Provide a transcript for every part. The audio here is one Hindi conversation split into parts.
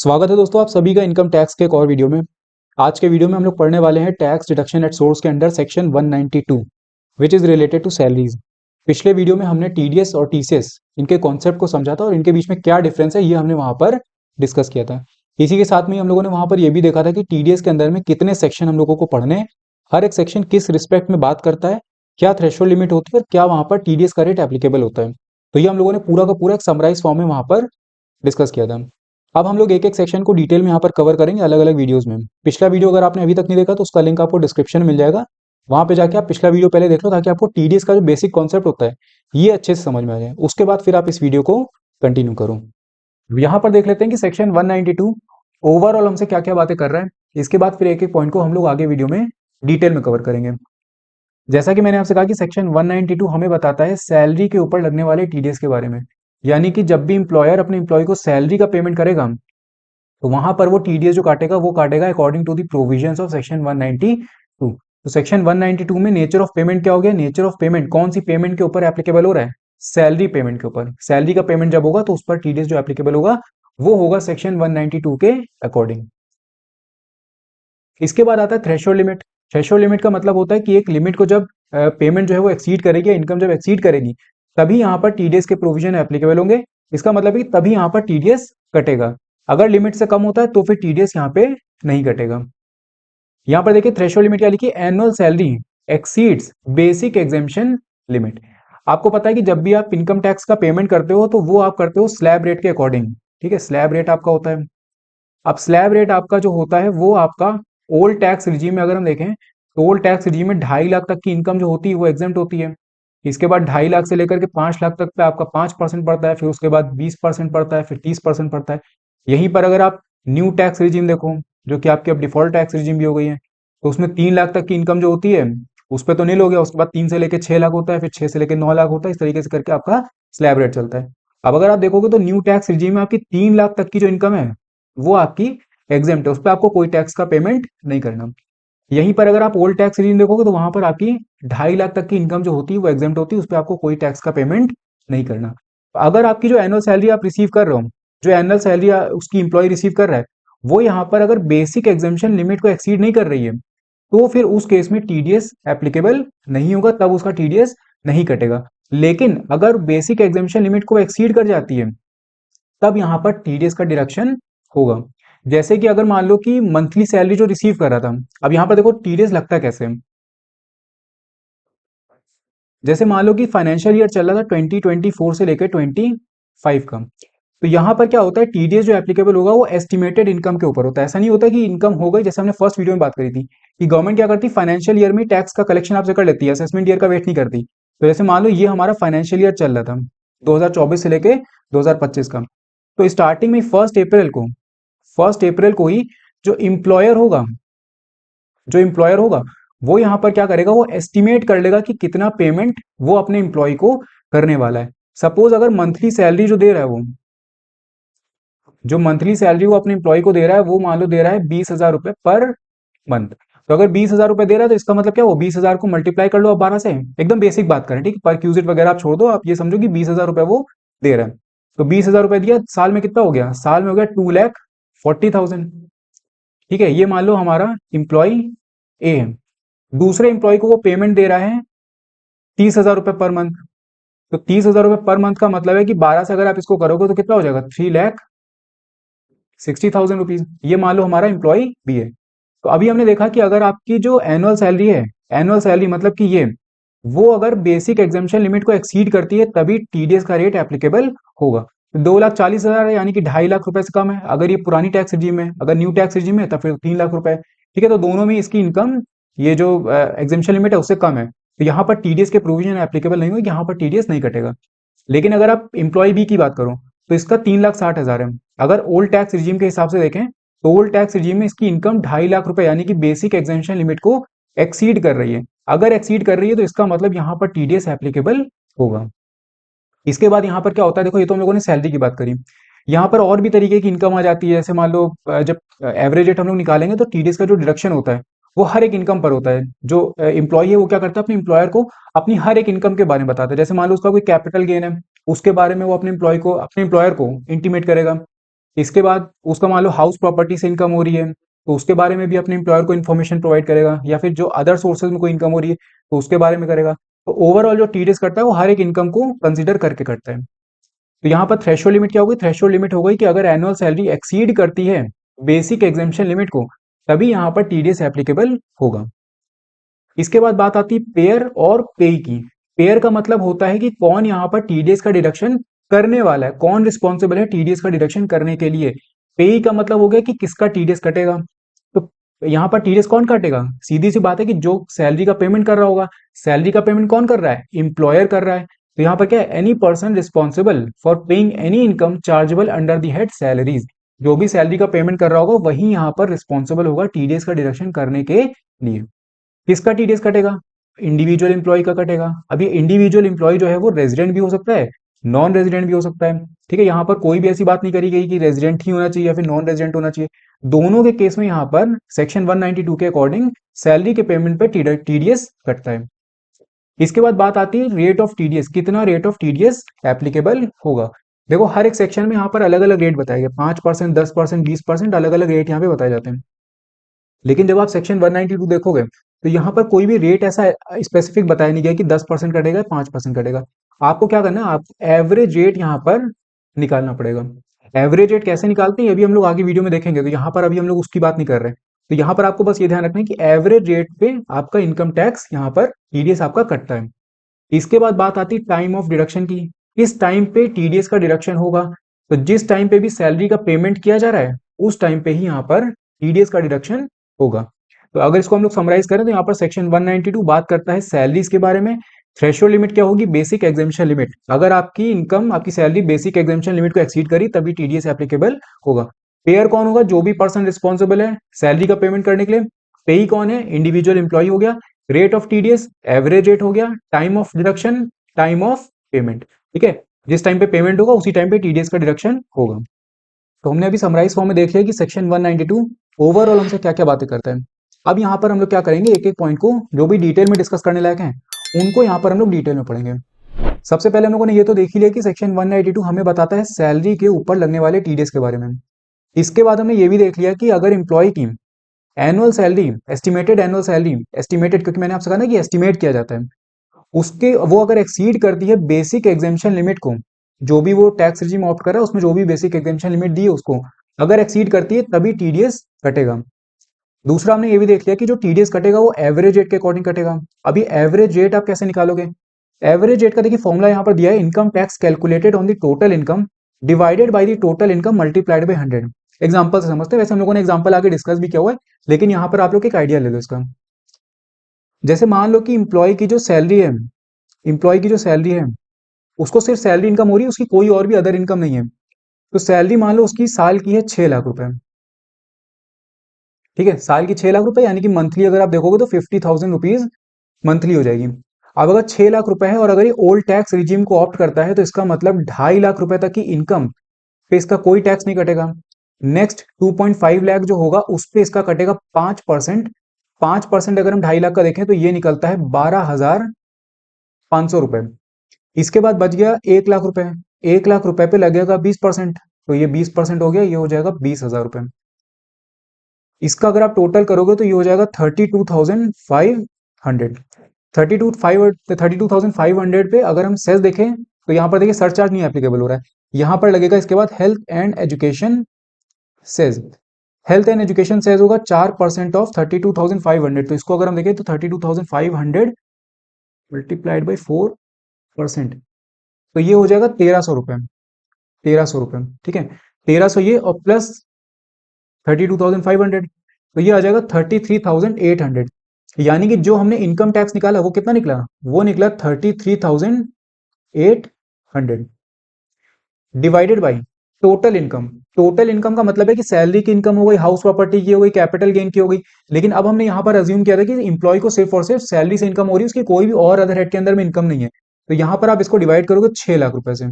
स्वागत है दोस्तों आप सभी का इनकम टैक्स के एक और वीडियो में। आज के वीडियो में हम लोग पढ़ने वाले हैं टैक्स डिडक्शन एट सोर्स के under section 192 which is related to salaries. पिछले वीडियो में हमने टीडीएस और टीसीएस इनके कॉन्सेप्ट को समझा था और इनके बीच में क्या डिफरेंस है ये हमने वहां पर डिस्कस किया था। इसी के साथ में हम लोगों ने वहां पर यह भी देखा था कि टीडीएस के अंदर में कितने सेक्शन हम लोगों को पढ़ने हैं, हर एक सेक्शन किस रिस्पेक्ट में बात करता है, क्या थ्रेशोल्ड लिमिट होती है और क्या वहां पर टीडीएस का रेट एप्लीकेबल होता है। तो ये हम लोगों ने पूरा का पूरा एक समराइज फॉर्म में वहां पर डिस्कस किया था। अब हम लोग एक एक सेक्शन को डिटेल में यहाँ पर कवर करेंगे अलग अलग वीडियोस में। पिछला वीडियो अगर आपने अभी तक नहीं देखा तो उसका लिंक आपको डिस्क्रिप्शन में मिल जाएगा, वहां पे जाके आप पिछला वीडियो पहले देख लो ताकि आपको टीडीएस का जो बेसिक कॉन्सेप्ट होता है ये अच्छे से समझ में आ जाए। उसके बाद फिर आप इस वीडियो को कंटिन्यू करो। यहाँ पर देख लेते हैं कि सेक्शन 192 ओवरऑल हमसे क्या क्या बातें कर रहा है। इसके बाद फिर एक एक पॉइंट को हम लोग आगे वीडियो में डिटेल में कवर करेंगे। जैसा कि मैंने आपसे कहा कि सेक्शन 192 हमें बताता है सैलरी के ऊपर लगने वाले टीडीएस के बारे में। यानी कि जब भी इंप्लॉयर अपने इंप्लॉय को सैलरी का पेमेंट करेगा तो वहां पर वो टीडीएस जो काटेगा वो काटेगा according to the provisions of section 192। तो सेक्शन 192 में नेचर ऑफ पेमेंट क्या हो गया, नेचर ऑफ पेमेंट कौन सी पेमेंट के ऊपर एप्लीकेबल हो रहा है, सैलरी पेमेंट के ऊपर। सैलरी का पेमेंट जब होगा तो उस पर टीडीएस जो एप्लीकेबल होगा वो होगा सेक्शन 192 के अकॉर्डिंग। इसके बाद आता है थ्रेशोल्ड लिमिट। थ्रेशोल्ड लिमिट का मतलब होता है कि एक लिमिट को जब पेमेंट जो है वो एक्सीड करेगी या इनकम जब एक्सीड करेगी तभी यहाँ पर टीडीएस के प्रोविजन एप्लीकेबल होंगे। इसका मतलब है कि तभी यहाँ पर टीडीएस कटेगा। अगर लिमिट से कम होता है तो फिर टीडीएस यहाँ पे नहीं कटेगा। यहाँ पर देखिए थ्रेशोल्ड लिमिट क्या लिखी, annual salary exceeds basic exemption limit. आपको पता है कि जब भी आप इनकम टैक्स का पेमेंट करते हो तो वो आप करते हो स्लैब रेट के अकॉर्डिंग। ठीक है, स्लैब रेट आपका होता है। अब स्लैब रेट आपका जो होता है वो आपका ओल्ड टैक्स रिजीम में अगर हम देखें तो ओल्ड टैक्स रिजीम में 2.5 लाख तक की इनकम जो होती है वो एग्जेम्प्ट होती है। इसके बाद 2.5 लाख से लेकर के 5 लाख तक पे आपका 5% पड़ता है, फिर उसके बाद 20% पड़ता है, फिर 30% पड़ता है। यहीं पर अगर आप न्यू टैक्स रिजीम देखो जो कि आपकी अब डिफॉल्ट टैक्स रिजीम भी हो गई है तो उसमें 3 लाख तक की इनकम जो होती है उस पर तो नील हो गया, उसके बाद 3 से लेकर 6 लाख होता है, फिर 6 से लेकर 9 लाख होता है। इस तरीके से करके आपका स्लैब रेट चलता है। अब अगर आप देखोगे तो न्यू टैक्स रिजीम में आपकी 3 लाख तक की जो इनकम है वो आपकी एग्जेम्प्ट है, उस पर आपको कोई टैक्स का पेमेंट नहीं करना। यहीं पर अगर आप ओल्ड टैक्स रिजीम देखोगे तो वहां पर आपकी 2.5 लाख तक की इनकम जो होती है वो एग्जेम्प्ट होती है, उस पर आपको कोई टैक्स का पेमेंट नहीं करना। अगर आपकी जो एनुअल सैलरी आप रिसीव कर रहे हो, जो एनुअल सैलरी उसकी इंप्लॉय रिसीव कर रहा है वो यहाँ पर अगर बेसिक एग्जेम्पशन लिमिट को एक्सीड नहीं कर रही है तो फिर उस केस में टीडीएस एप्लीकेबल नहीं होगा, तब उसका टीडीएस नहीं कटेगा। लेकिन अगर बेसिक एग्जेम्पशन लिमिट को एक्सीड कर जाती है तब यहां पर टीडीएस का डिडक्शन होगा। जैसे कि अगर मान लो कि मंथली सैलरी जो रिसीव कर रहा था, अब यहां पर देखो टीडीएस लगता है कैसे। जैसे मान लो कि फाइनेंशियल ईयर चल रहा था 2024 से लेकर 25 का, तो यहां पर क्या होता है टीडीएस जो एप्लीकेबल होगा वो एस्टिमेटेड इनकम के ऊपर होता है। ऐसा नहीं होता कि इनकम हो गई, जैसे हमने फर्स्ट वीडियो में बात करी थी कि गवर्नमेंट क्या करती है फाइनेंशियल ईयर में टैक्स का कलेक्शन आपसे कर लेती है, असेसमेंट ईयर का वेट नहीं करती। तो जैसे मान लो ये हमारा फाइनेंशियल ईयर चल रहा था 2024 से लेके 2025 का, तो स्टार्टिंग में फर्स्ट अप्रैल को ही जो इंप्लॉयर होगा जो इंप्लॉयर होगा वो यहाँ पर क्या करेगा, वो एस्टिमेट कर लेगा कि कितना पेमेंट वो अपने इंप्लॉय को करने वाला है। सपोज अगर मंथली सैलरी जो दे रहा है वो जो मंथली सैलरी वो अपने इंप्लॉय को दे रहा है वो मान लो दे रहा है 20,000 रुपए पर मंथ। तो अगर 20,000 रुपए दे रहा है तो इसका मतलब क्या, वो 20,000 को मल्टीप्लाई कर लो आप 12 से। एकदम बेसिक बात करें, ठीक, पर क्यूजिट वगैरह आप छोड़ दो, आप ये समझो कि 20,000 रुपए वो दे रहा है। तो 20,000 रुपए दिया, साल में कितना हो गया, साल में हो गया 2,40,000। ठीक है, ये मान लो हमारा इंप्लॉय ए है। दूसरे इंप्लॉय को वो पेमेंट दे रहा है 30,000 रुपए पर मंथ। तो 30,000 रुपए पर मंथ का मतलब है कि 12 से अगर आप इसको करोगे तो कितना हो जाएगा, 3,60,000 रुपीज। ये मान लो हमारा इंप्लॉय बी है। तो अभी हमने देखा कि अगर आपकी जो एनुअल सैलरी है, एनुअल सैलरी मतलब कि ये वो अगर बेसिक एग्जामेशन लिमिट को एक्सीड करती है तभी टीडीएस का रेट एप्लीकेबल होगा। 2,40,000 है यानी कि 2.5 लाख रुपए से कम है अगर ये पुरानी टैक्स रिजीम है, अगर न्यू टैक्स रिजीम है तब फिर 3 लाख रुपए। ठीक है, तो दोनों में इसकी इनकम ये जो एग्जामेशन लिमिट है उससे कम है, तो यहाँ पर टीडीएस के प्रोविजन एप्लीकेबल नहीं होगी, यहाँ पर टीडीएस नहीं कटेगा। लेकिन अगर आप इंप्लॉय बी की बात करो तो इसका 3,60,000 है। अगर ओल्ड टैक्स रिजीम के हिसाब से देखें तो ओल्ड टैक्स रिजीम में इसकी इनकम 2.5 लाख रुपए यानी कि बेसिक एग्जामेशन लिमिट को एक्सीड कर रही है। अगर एक्सीड कर रही है तो इसका मतलब यहाँ पर टीडीएस एप्लीकेबल होगा। इसके बाद यहाँ पर क्या होता है, देखो ये तो हम लोगों ने सैलरी की बात करी, यहाँ पर और भी तरीके की इनकम आ जाती है। जैसे मान लो जब एवरेज रेट हम लोग निकालेंगे तो टीडीएस का जो डिडक्शन होता है वो हर एक इनकम पर होता है। जो एम्प्लॉय है वो क्या करता है, अपने एम्प्लॉयर को अपनी हर एक इनकम के बारे में बताता है। जैसे मान लो उसका कोई कैपिटल गेन है, उसके बारे में वो अपने एम्प्लॉय को अपने एम्प्लॉयर को इंटीमेट करेगा। इसके बाद उसका मान लो हाउस प्रॉपर्टी से इनकम हो रही है, तो उसके बारे में भी अपने एम्प्लॉयर को इन्फॉर्मेशन प्रोवाइड करेगा, या फिर जो अदर सोर्सेज में कोई इनकम हो रही है तो उसके बारे में करेगा। तो ओवरऑल जो टीडीएस करता है वो हर एक इनकम को कंसिडर करके करता है। तो यहाँ पर थ्रेशोल्ड लिमिट क्या होगी? थ्रेशोल्ड लिमिट हो गई कि अगर एनुअल सैलरी एक्सीड करती है बेसिक एग्जेम्पशन लिमिट को, तभी यहाँ पर टीडीएस एप्लीकेबल होगा। इसके बाद बात आती है पेयर और पेई की। पेयर का मतलब होता है कि कौन यहाँ पर टीडीएस का डिडक्शन करने वाला है, कौन रिस्पॉन्सिबल है टीडीएस का डिडक्शन करने के लिए। पेई का मतलब हो गया कि किसका टीडीएस कटेगा। तो यहाँ पर टीडीएस कौन काटेगा? सीधी सी बात है कि जो सैलरी का पेमेंट कर रहा होगा। सैलरी का पेमेंट कौन कर रहा है? एम्प्लॉयर कर रहा है। तो यहाँ पर क्या है? Any person responsible for paying any income chargeable under the head salaries. जो भी सैलरी का पेमेंट कर रहा होगा वही यहाँ पर रिस्पॉन्सिबल होगा टीडीएस का डिडक्शन करने के लिए। किसका टीडीएस कटेगा? इंडिविजुअल एम्प्लॉय का कटेगा। अब ये इंडिविजुअल एम्प्लॉय जो है वो रेजिडेंट भी हो सकता है, नॉन रेजिडेंट भी हो सकता है। ठीक है, यहाँ पर कोई भी ऐसी बात नहीं करी गई कि रेजिडेंट ही होना चाहिए या फिर नॉन रेजिडेंट होना चाहिए। दोनों के केस में यहाँ पर सेक्शन 192 के अकॉर्डिंग सैलरी के पेमेंट पे टीडीएस कटता है। इसके बाद बात आती है रेट ऑफ टीडीएस। कितना रेट ऑफ टीडीएस एप्लीकेबल होगा? देखो हर एक सेक्शन में यहाँ पर अलग अलग रेट बताए गए, 5%, 10%, 20%, अलग अलग रेट यहाँ पे बताए जाते हैं। लेकिन जब आप सेक्शन 192 देखोगे तो यहाँ पर कोई भी रेट ऐसा स्पेसिफिक बताया नहीं गया कि 10% कटेगा, 5% कटेगा। आपको क्या करना है? आप एवरेज रेट यहाँ पर निकालना पड़ेगा। एवरेज रेट कैसे निकालते हैं ये भी हम लोग आगे वीडियो में देखेंगे, तो यहाँ पर अभी हम लोग उसकी बात नहीं कर रहे हैं। तो यहाँ पर आपको बस ये ध्यान रखना है कि एवरेज रेट पे आपका इनकम टैक्स यहाँ पर टीडीएस आपका कटता है। इसके बाद बात आती है टाइम ऑफ डिडक्शन की। किस टाइम पे टीडीएस का डिडक्शन होगा? तो जिस टाइम पे भी सैलरी का पेमेंट किया जा रहा है उस टाइम पे ही यहाँ पर टीडीएस का डिडक्शन होगा। तो अगर इसको हम लोग समराइज करें तो यहाँ पर सेक्शन 192 बात करता है सैलरीज के बारे में। थ्रेशोल्ड लिमिट क्या होगी? Basic exemption limit. अगर आपकी इनकम, आपकी सैलरी बेसिक एग्जेम्पशन लिमिट को एक्सीड करी तभी टीडीएस एप्लीकेबल होगा। पेयर कौन होगा? जो भी पर्सन रिस्पॉन्सिबल है सैलरी का पेमेंट करने के लिए। पेई कौन है? इंडिविजुअल एम्प्लॉय हो गया। Rate of TDS average rate हो गया। Time of deduction, time of payment. ठीक है, जिस टाइम पे पेमेंट होगा उसी टाइम पे टीडीएस का डिडक्शन होगा। तो हमने अभी समराइज फॉर्म में देख लिया कि सेक्शन 192 ओवरऑल हमसे क्या क्या बातें करता है। अब यहाँ पर हम लोग क्या करेंगे, एक एक पॉइंट को जो भी डिटेल में डिस्कस करने लायक हैं उनको यहाँ पर हम लोग डिटेल में पढ़ेंगे। सबसे पहले हम लोगों ने ये तो देख ही लिया कि सेक्शन 192 हमें बताता है सैलरी के ऊपर लगने वाले टीडीएस के बारे में। इसके बाद हमने ये भी देख लिया कि अगर एम्प्लॉय की annual salary, estimated annual salary, estimated क्योंकि मैंने आपसे कहा ना कि एस्टिमेट किया जाता है, उसके वो अगर एक्सीड करती है बेसिक एग्जेम्पशन लिमिट को, जो भी वो टैक्स रिजीम ऑप्ट कर रहा है उसमें जो भी बेसिक एग्जेम्पशन लिमिट दी है उसको अगर एक्सीड करती है तभी टीडीएस कटेगा। दूसरा हमने ये भी देख लिया कि जो टीडीएस कटेगा वो एवरेज रेट के अकॉर्डिंग कटेगा। अभी एवरेज रेट आप कैसे निकालोगे? एवरेज रेट का देखिए फॉर्मूला यहाँ पर दिया है, income tax calculated on the total income divided by the total income multiplied by 100। Example से समझते हैं, वैसे हम लोगों ने एग्जांपल आगे डिस्कस भी किया हुआ है, लेकिन यहाँ पर आप लोग एक आइडिया ले लो इसका। जैसे मान लो कि इम्प्लॉय की जो सैलरी है, इम्प्लॉय की जो सैलरी है उसको सिर्फ सैलरी इनकम हो रही है, उसकी कोई और भी अदर इनकम नहीं है। तो सैलरी मान लो उसकी साल की है 6 लाख रुपए। ठीक है, साल की 6 लाख रुपए, यानी कि मंथली अगर आप देखोगे तो 50,000 रुपीज मंथली हो जाएगी। अब अगर 6 लाख रुपए है और अगर ये ओल्ड टैक्स रिजीम को ऑप्ट करता है तो इसका मतलब 2.5 लाख रुपए तक की इनकम पे इसका कोई टैक्स नहीं कटेगा। नेक्स्ट 2.5 लाख जो होगा उस पे इसका कटेगा 5%। 5% अगर हम 2.5 लाख का देखें तो ये निकलता है 12,500 रुपए। इसके बाद बच गया 1 लाख रुपए। 1 लाख रुपए पे लगेगा 20%, तो ये 20% हो गया, ये हो जाएगा 20,000 रुपए। इसका अगर आप टोटल करोगे तो ये हो जाएगा 32,500। 32,500 पे अगर हम सेस देखें तो यहाँ पर देखिए सरचार्ज नहीं एप्लीकेबल हो रहा है, यहाँ पर लगेगा इसके बाद health and education says. Health and education says होगा 4% ऑफ 32,500। तो इसको अगर हम देखें तो 32,500 मल्टीप्लाइड बाई 4%, तो ये हो जाएगा 1,300 रुपए। 1,300 रुपए, ठीक है, 1,300 ये और प्लस 32,500, तो ये आ जाएगा 33,800। यानी कि जो हमने इनकम टैक्स निकाला वो कितना निकला? वो निकला 33,800 divided by total income. Total income का मतलब है कि सैलरी की इनकम हो गई, हाउस प्रॉपर्टी की हो गई, कैपिटल गेन की हो गई। लेकिन अब हमने यहाँ पर अज्यूम किया था कि इंप्लॉय को सिर्फ और सिर्फ सैलरी से इनकम हो रही है, उसकी कोई भी और अदर हेड के अंदर में इनकम नहीं है। तो यहाँ पर आप इसको डिवाइड करोगे 6 लाख रुपए से,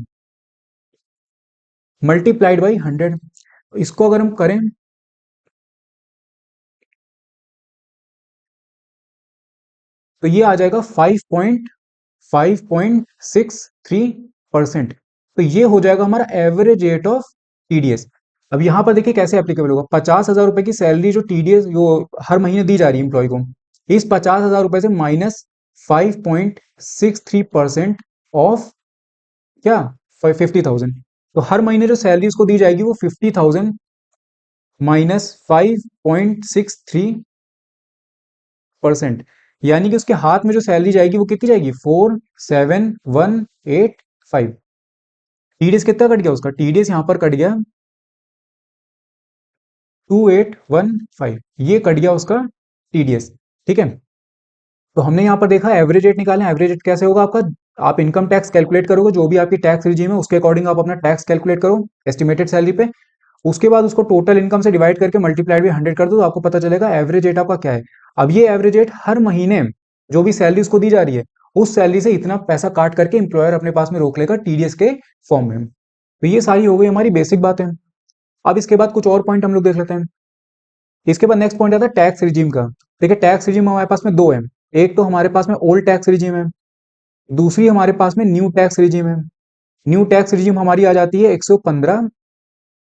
मल्टीप्लाइड बाई 100। इसको अगर हम करें तो ये आ जाएगा 5.63%। तो ये हो जाएगा हमारा एवरेज रेट ऑफ टीडीएस। अब यहाँ पर देखिए कैसे एप्लीकेबल होगा। 50,000 रुपए की सैलरी जो टीडीएस जो हर महीने दी जा रही है एम्प्लॉय को, इस 50,000 रुपए से -5.63% ऑफ क्या 50,000। तो हर महीने जो सैलरी उसको दी जाएगी वो 50,000 -5.63%, यानी कि उसके हाथ में जो सैलरी जाएगी वो कितनी जाएगी 47,185। टीडीएस कितना कट गया उसका, टीडीएस यहाँ पर कट गया 2815, ये कट गया उसका टीडीएस। ठीक है, तो हमने यहाँ पर देखा एवरेज रेट निकालें। एवरेज रेट कैसे होगा आपका, आप इनकम टैक्स कैलकुलेट करोगे, जो भी आपकी टैक्स रिजीम है उसके अकॉर्डिंग आप अपना टैक्स कैलकुलेट करो एस्टिमेटेड सैलरी पे। उसके बाद उसको टोटल इनकम से डिवाइड करके मल्टीप्लाइड बाई 100 कर दो, तो आपको पता चलेगा एवरेज रेट आपका क्या है। अब ये एवरेज रेट हर महीने जो भी सैलरी उसको दी जा रही है, उस सैलरी से इतना पैसा काट करके एम्प्लॉयर अपने पास में रोक लेगा टीडीएस के फॉर्म में। तो ये सारी हो गई हमारी बेसिक बातें। अब इसके बाद कुछ और पॉइंट हम लोग देख लेते हैं। इसके बाद नेक्स्ट पॉइंट आता है टैक्स रिजीम का। देखिए टैक्स रिजीम हमारे पास में दो है। एक तो हमारे पास में ओल्ड टैक्स रिजीम है, दूसरी हमारे पास में न्यू टैक्स रिजीम है। न्यू टैक्स रिजीम हमारी आ जाती है 115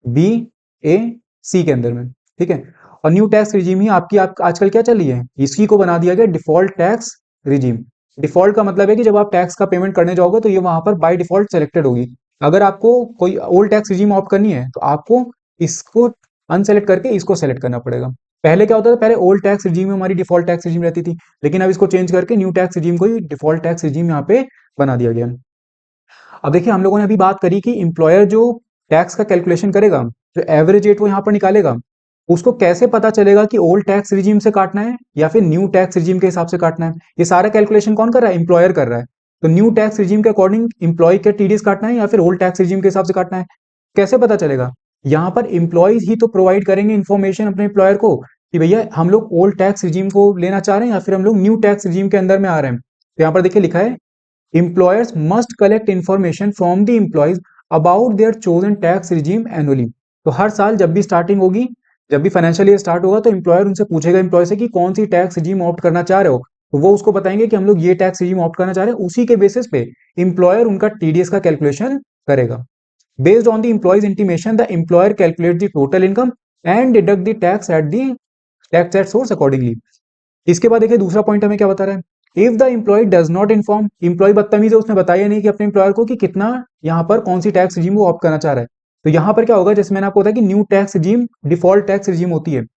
बी ए सी के अंदर में। ठीक है, और न्यू टैक्स रिजीम ही आपकी आजकल क्या चल रही है, इसी को बना दिया गया डिफॉल्ट टैक्स रिजीम। डिफॉल्ट का मतलब है कि जब आप टैक्स का पेमेंट करने जाओगे तो ये वहां पर बाय डिफॉल्ट सेलेक्टेड होगी। अगर आपको कोई ओल्ड टैक्स रिजीम ऑप्ट करनी है तो आपको इसको अनसेलेक्ट करके इसको सेलेक्ट करना पड़ेगा। पहले क्या होता था, पहले ओल्ड टैक्स रिजीम में हमारी डिफॉल्ट टैक्स रिजीम रहती थी, लेकिन अब इसको चेंज करके न्यू टैक्स रिजीम को ही डिफॉल्ट टैक्स रिजीम यहाँ पे बना दिया गया। अब देखिए हम लोगों ने अभी बात करी कि एम्प्लॉयर जो टैक्स का कैलकुलेशन करेगा, जो एवरेज रेट वो यहाँ पर निकालेगा, उसको कैसे पता चलेगा कि ओल्ड टैक्स रिजीम से काटना है या फिर न्यू टैक्स रिजीम के हिसाब से काटना है। ये सारा कैलकुलेशन कौन कर रहा है, एम्प्लॉयर कर रहा है। तो न्यू टैक्स रिजीम के अकॉर्डिंग एम्प्लॉय के टीडीएस काटना है या फिर ओल्ड टैक्स रिजीम के हिसाब से काटना है, कैसे पता चलेगा। यहाँ पर एम्प्लॉयज ही तो प्रोवाइड करेंगे इन्फॉर्मेशन अपने एम्प्लॉयर को कि भैया हम लोग ओल्ड टैक्स रिजीम को लेना चाह रहे हैं या फिर हम लोग न्यू टैक्स रिजीम के अंदर में आ रहे हैं। तो यहाँ पर देखिए लिखा है employers must collect information from the employees about their chosen tax regime annually। तो हर साल जब भी स्टार्टिंग होगी, जब भी फाइनेंशियल ईयर स्टार्ट होगा तो एम्प्लॉयर उनसे पूछेगा एम्प्लॉय से कि कौन सी टैक्स रिजीम ऑप्ट करना चाह रहे हो, तो वो उसको बताएंगे कि हम लोग ये टैक्स रिजीम ऑप्ट करना चाह रहे हैं। उसी के बेसिस पे एम्प्लॉयर उनका टीडीएस का कैलकुलेशन करेगा। Based on the employees intimation the employer calculate the total income and deduct the tax at the tax at source accordingly. इसके बाद देखिए दूसरा पॉइंट हमें क्या बता रहा है, if the employee does not inform, employee बदतमीज है, उसने बताया नहीं कि अपने एम्प्लॉयर को कि कितना यहाँ पर कौन सी टैक्स रिजीम वो ऑप्ट करना चाह रहा है। तो यहाँ पर क्या होगा, जैसे मैंने आपको बताया कि new tax regime default tax regime होती है। तो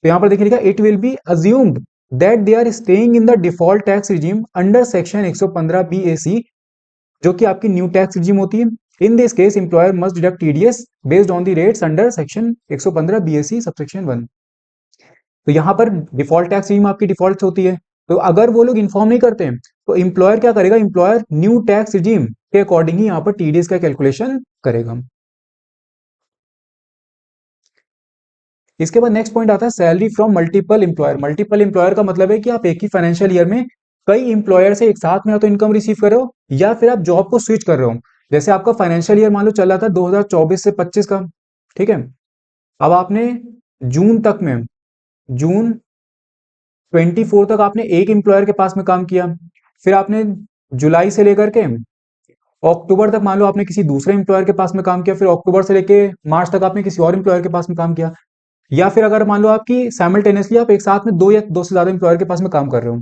यहाँ पर देखिए लिखा it will be assumed that they are staying in the default tax regime under section 115 B A C, जो कि आपकी न्यू टैक्स रिजीम होती है। In this case employer must deduct TDS based on the rates under section 115 B A C subsection 1। तो यहाँ पर डिफॉल्ट टैक्स रिजीम आपकी डिफॉल्ट होती है। तो अगर वो लोग इन्फॉर्म नहीं करते हैं तो एम्प्लॉयर क्या करेगा, एम्प्लॉयर न्यू टैक्स रिजीम के अकॉर्डिंग ही यहाँ पर टीडीएस का कैलकुलेशन करेगा। इसके बाद नेक्स्ट पॉइंट आता है salary from multiple employer. Multiple employer का मतलब है कि आप एक ही फाइनेंशियल ईयर में कई एम्प्लॉयर से एक साथ में या तो इनकम रिसीव कर रहे हो या फिर आप जॉब को स्विच कर रहे हो। जैसे आपका फाइनेंशियल ईयर मान लो चल रहा था 2024 से 25 का, ठीक है। अब आपने जून तक में, जून 24 तक आपने एक एम्प्लॉयर के पास में काम किया, फिर आपने जुलाई से लेकर के अक्टूबर तक मान लो आपने किसी दूसरे एम्प्लॉयर के पास में काम किया, फिर अक्टूबर से लेके मार्च तक आपने किसी और एम्प्लॉयर के पास में काम किया। या फिर अगर मान लो आपकी साइमल्टेनियसली आप एक साथ में दो या दो से ज्यादा एम्प्लॉयर के पास में काम कर रहे हो,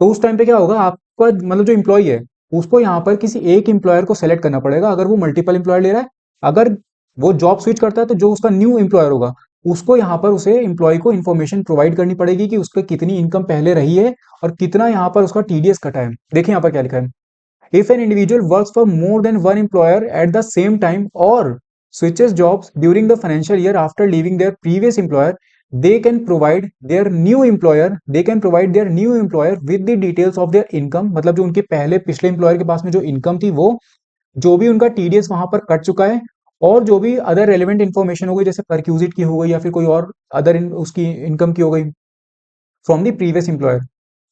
तो उस टाइम पे क्या होगा, आपका मतलब जो एम्प्लॉय है उसको यहाँ पर किसी एक एम्प्लॉयर को सेलेक्ट करना पड़ेगा अगर वो मल्टीपल एम्प्लॉयर ले रहा है। अगर वो जॉब स्विच करता है तो जो उसका न्यू एम्प्लॉयर होगा उसको यहाँ पर उसे एम्प्लॉय को इन्फॉर्मेशन प्रोवाइड करनी पड़ेगी कि उसका कितनी इनकम पहले रही है और कितना यहाँ पर उसका टीडीएस कटा है। देखिए यहाँ पर क्या लिखा है, if an individual works for more than one employer at the same time or switches jobs during the financial year after leaving their previous employer, they can provide their new employer with the details of their income। मतलब जो उनके पहले पिछले एम्प्लॉयर के पास में जो इनकम थी, वो जो भी उनका टीडीएस वहां पर कट चुका है और जो भी अदर रेलिवेंट इन्फॉर्मेशन हो गई, जैसे परक्यूजिट की हो गई या फिर कोई और अदर उसकी इनकम की हो गई from the previous employer.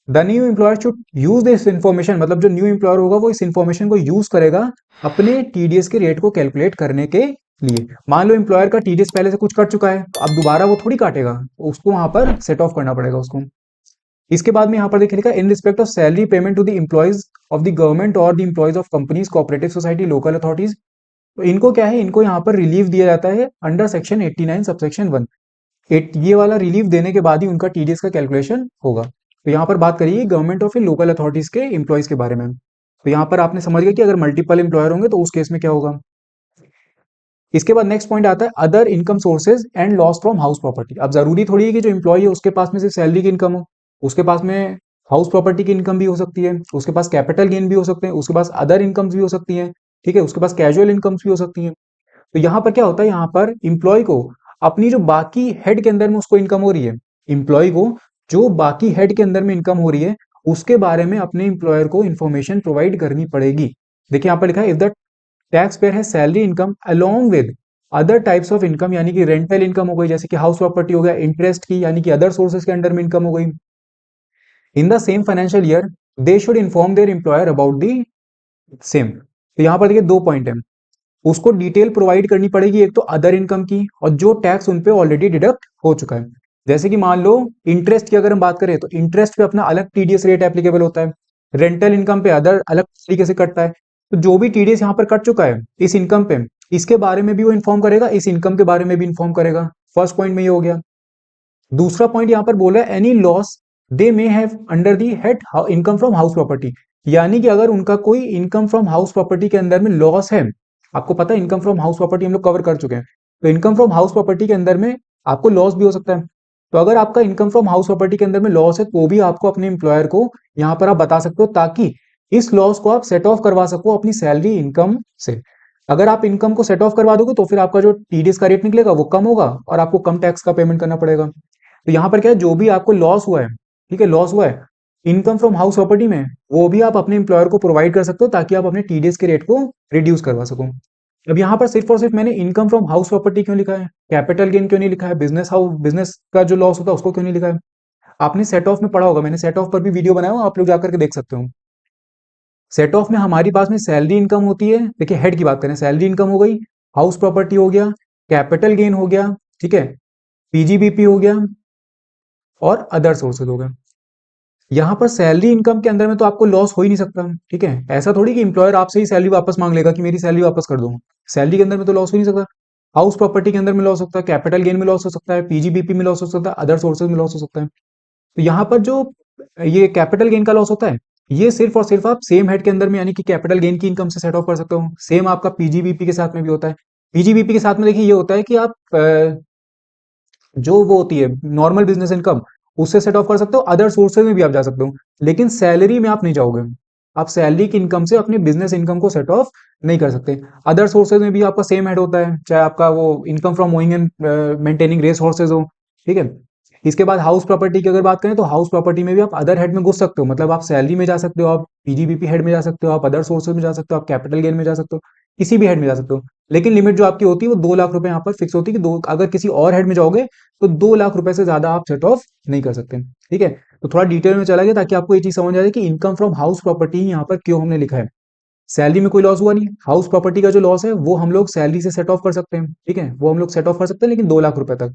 The new employer should use this information, मतलब जो न्यू एम्प्लॉयर होगा वो इस इन्फॉर्मेशन को यूज करेगा अपने टीडीएस के रेट को कैलकुलेट करने के लिए। मान लो एम्प्लॉयर का टीडीएस पहले से कुछ कट चुका है तो अब दोबारा वो थोड़ी काटेगा, उसको वहां पर सेट ऑफ करना पड़ेगा उसको। इसके बाद में यहाँ पर देखिए लिखा in respect of salary payment to the employees of the government और the employees of companies cooperative society local authorities. तो इनको क्या है, इनको यहाँ पर रिलीफ दिया जाता है अंडर सेक्शन 89 सबसेक्शन 1। ये वाला रिलीफ देने के बाद ही उनका टीडीएस का कैलकुलेशन होगा। तो यहाँ पर बात करिए गवर्नमेंट और फिर लोकल अथॉरिटीज के एम्प्लॉयज के बारे में। तो यहाँ पर आपने समझ गया कि अगर मल्टीपल एम्प्लॉयर होंगे तो उस केस में क्या होगा। इसके बाद नेक्स्ट पॉइंट आता है other income sources and loss from house property. अब जरूरी थोड़ी है कि जो एम्प्लॉय है उसके पास में सिर्फ सैलरी की इनकम हो, उसके पास में हाउस प्रॉपर्टी की इनकम भी हो सकती है, उसके पास कैपिटल गेन भी हो सकते हैं, उसके पास अदर इनकम्स भी हो सकती हैं, ठीक है, उसके पास कैजुअल इनकम्स भी हो सकती हैं। तो यहाँ पर क्या होता है, यहाँ पर इंप्लॉय को अपनी जो बाकी हेड के अंदर में उसको इनकम हो रही है, इंप्लॉय को जो बाकी हेड के अंदर में इनकम हो रही है उसके बारे में अपने इंप्लॉयर को इन्फॉर्मेशन प्रोवाइड करनी पड़ेगी। देखिए यहाँ पर लिखा है इफ द टैक्स पेयर है salary income along with other types of income, यानी कि रेंटल इनकम हो गई जैसे कि हाउस प्रॉपर्टी हो गया, इंटरेस्ट की यानी कि अदर सोर्सेज के अंडर में इनकम हो गई, in the same financial year they should inform there employer about the same. तो यहाँ पर देखिए दो पॉइंट है, उसको डिटेल प्रोवाइड करनी पड़ेगी, एक तो अदर इनकम की और जो टैक्स उन पे ऑलरेडी डिडक्ट हो चुका है। जैसे कि मान लो इंटरेस्ट की अगर हम बात करें तो इंटरेस्ट पे अपना अलग टीडीएस रेट एप्लीकेबल होता है, रेंटल इनकम पे अदर अलग तरीके से कटता है। तो जो भी टीडीएस यहाँ पर कट चुका है इस इनकम पे, इसके बारे में भी वो इन्फॉर्म करेगा, इस इनकम के बारे में भी इन्फॉर्म करेगा। फर्स्ट पॉइंट में ये हो गया। दूसरा पॉइंट यहाँ पर बोला है any loss they may have under the head income from house property, यानी कि अगर उनका कोई इनकम फ्रॉम हाउस प्रॉपर्टी के अंदर में लॉस है, आपको पता है इनकम फ्रॉम हाउस प्रॉपर्टी हम लोग कवर कर चुके हैं, तो इनकम फ्रॉम हाउस प्रॉपर्टी के अंदर में आपको लॉस भी हो सकता है। तो अगर आपका इनकम फ्रॉम हाउस प्रॉपर्टी के अंदर में लॉस है तो भी आपको अपने एम्प्लॉयर को यहाँ पर आप बता सकते हो, ताकि इस लॉस को आप सेट ऑफ करवा सको अपनी सैलरी इनकम से। अगर आप इनकम को सेट ऑफ करवा दोगे तो फिर आपका जो टीडीएस का रेट निकलेगा वो कम होगा और आपको कम टैक्स का पेमेंट करना पड़ेगा। तो यहाँ पर क्या है, जो भी आपको लॉस हुआ है, ठीक है, लॉस हुआ है इनकम फ्रॉम हाउस प्रॉपर्टी में, वो भी आप अपने एम्प्लॉयर को प्रोवाइड कर सकते हो ताकि आप अपने टीडीएस के रेट को रिड्यूस करवा सको। अब यहाँ पर सिर्फ और सिर्फ मैंने इनकम फ्रॉम हाउस प्रॉपर्टी क्यों लिखा है, कैपिटल गेन क्यों नहीं लिखा है, बिजनेस का जो लॉस होता है उसको क्यों नहीं लिखा है। आपने सेट ऑफ में पढ़ा होगा, मैंने सेट ऑफ पर भी वीडियो बनाया हुआ, आप लोग जाकर के देख सकते हो। सेट ऑफ में हमारी पास में सैलरी इनकम होती है, देखिए हेड की बात करें सैलरी इनकम हो गई, हाउस प्रॉपर्टी हो गया, कैपिटल गेन हो गया, ठीक है, पीजीबीपी हो गया और अदर सोर्सेज हो गए। यहाँ पर सैलरी इनकम के अंदर में तो आपको लॉस हो ही नहीं सकता, ठीक है, ऐसा थोड़ी कि इंप्लॉयर आपसे ही सैलरी वापस मांग लेगा कि मेरी सैलरी वापस कर दो, सैलरी के अंदर में तो लॉस हो ही नहीं सकता। हाउस प्रॉपर्टी के अंदर में लॉस हो सकता है, कैपिटल गेन में लॉस हो सकता है, पीजीबीपी में लॉस हो सकता है, अदर सोर्सेज में लॉस हो सकता है। तो यहाँ पर जो ये कैपिटल गेन का लॉस होता है, ये सिर्फ और सिर्फ आप सेम हेड के अंदर में यानी कि कैपिटल गेन की इनकम से सेट ऑफ कर सकते हो। सेम आपका पीजीबीपी के साथ में भी होता है। पीजीबीपी के साथ में देखिए ये होता है कि आप जो वो होती है नॉर्मल बिजनेस इनकम उससे सेट ऑफ कर सकते हो, अदर सोर्सेज में भी आप जा सकते हो, लेकिन सैलरी में आप नहीं जाओगे। आप सैलरी की इनकम से अपने बिजनेस इनकम को सेट ऑफ नहीं कर सकते। अदर सोर्सेज में भी आपका सेम हेड होता है, चाहे आपका वो income from owning and maintaining race horses हो, ठीक है। इसके बाद हाउस प्रॉपर्टी की अगर बात करें तो हाउस प्रॉपर्टी में भी आप अदर हेड में घुस सकते हो, मतलब आप सैलरी में जा सकते हो, आप पीजीबीपी हेड में जा सकते हो, आप अदर सोर्सेज में जा सकते हो, आप कैपिटल गेन में जा सकते हो, किसी भी हेड में जा सकते हो। लेकिन लिमिट जो आपकी होती है वो 2 लाख रुपए यहाँ पर फिक्स होती है कि दो, अगर किसी और हेड में जाओगे तो 2 लाख रुपए से ज्यादा आप सेट ऑफ नहीं कर सकते, ठीक है। तो थोड़ा डिटेल में चला गया ताकि आपको ये चीज समझ आ जाए कि इनकम फ्रॉम हाउस प्रॉपर्टी यहाँ पर क्यों हमने लिखा है। सैलरी में कोई लॉस हुआ नहीं, हाउस प्रॉपर्टी का जो लॉस है वो हम लोग सैलरी से सेट ऑफ कर सकते हैं, ठीक है, वो हम लोग सेट ऑफ कर सकते हैं लेकिन 2 लाख रुपए तक।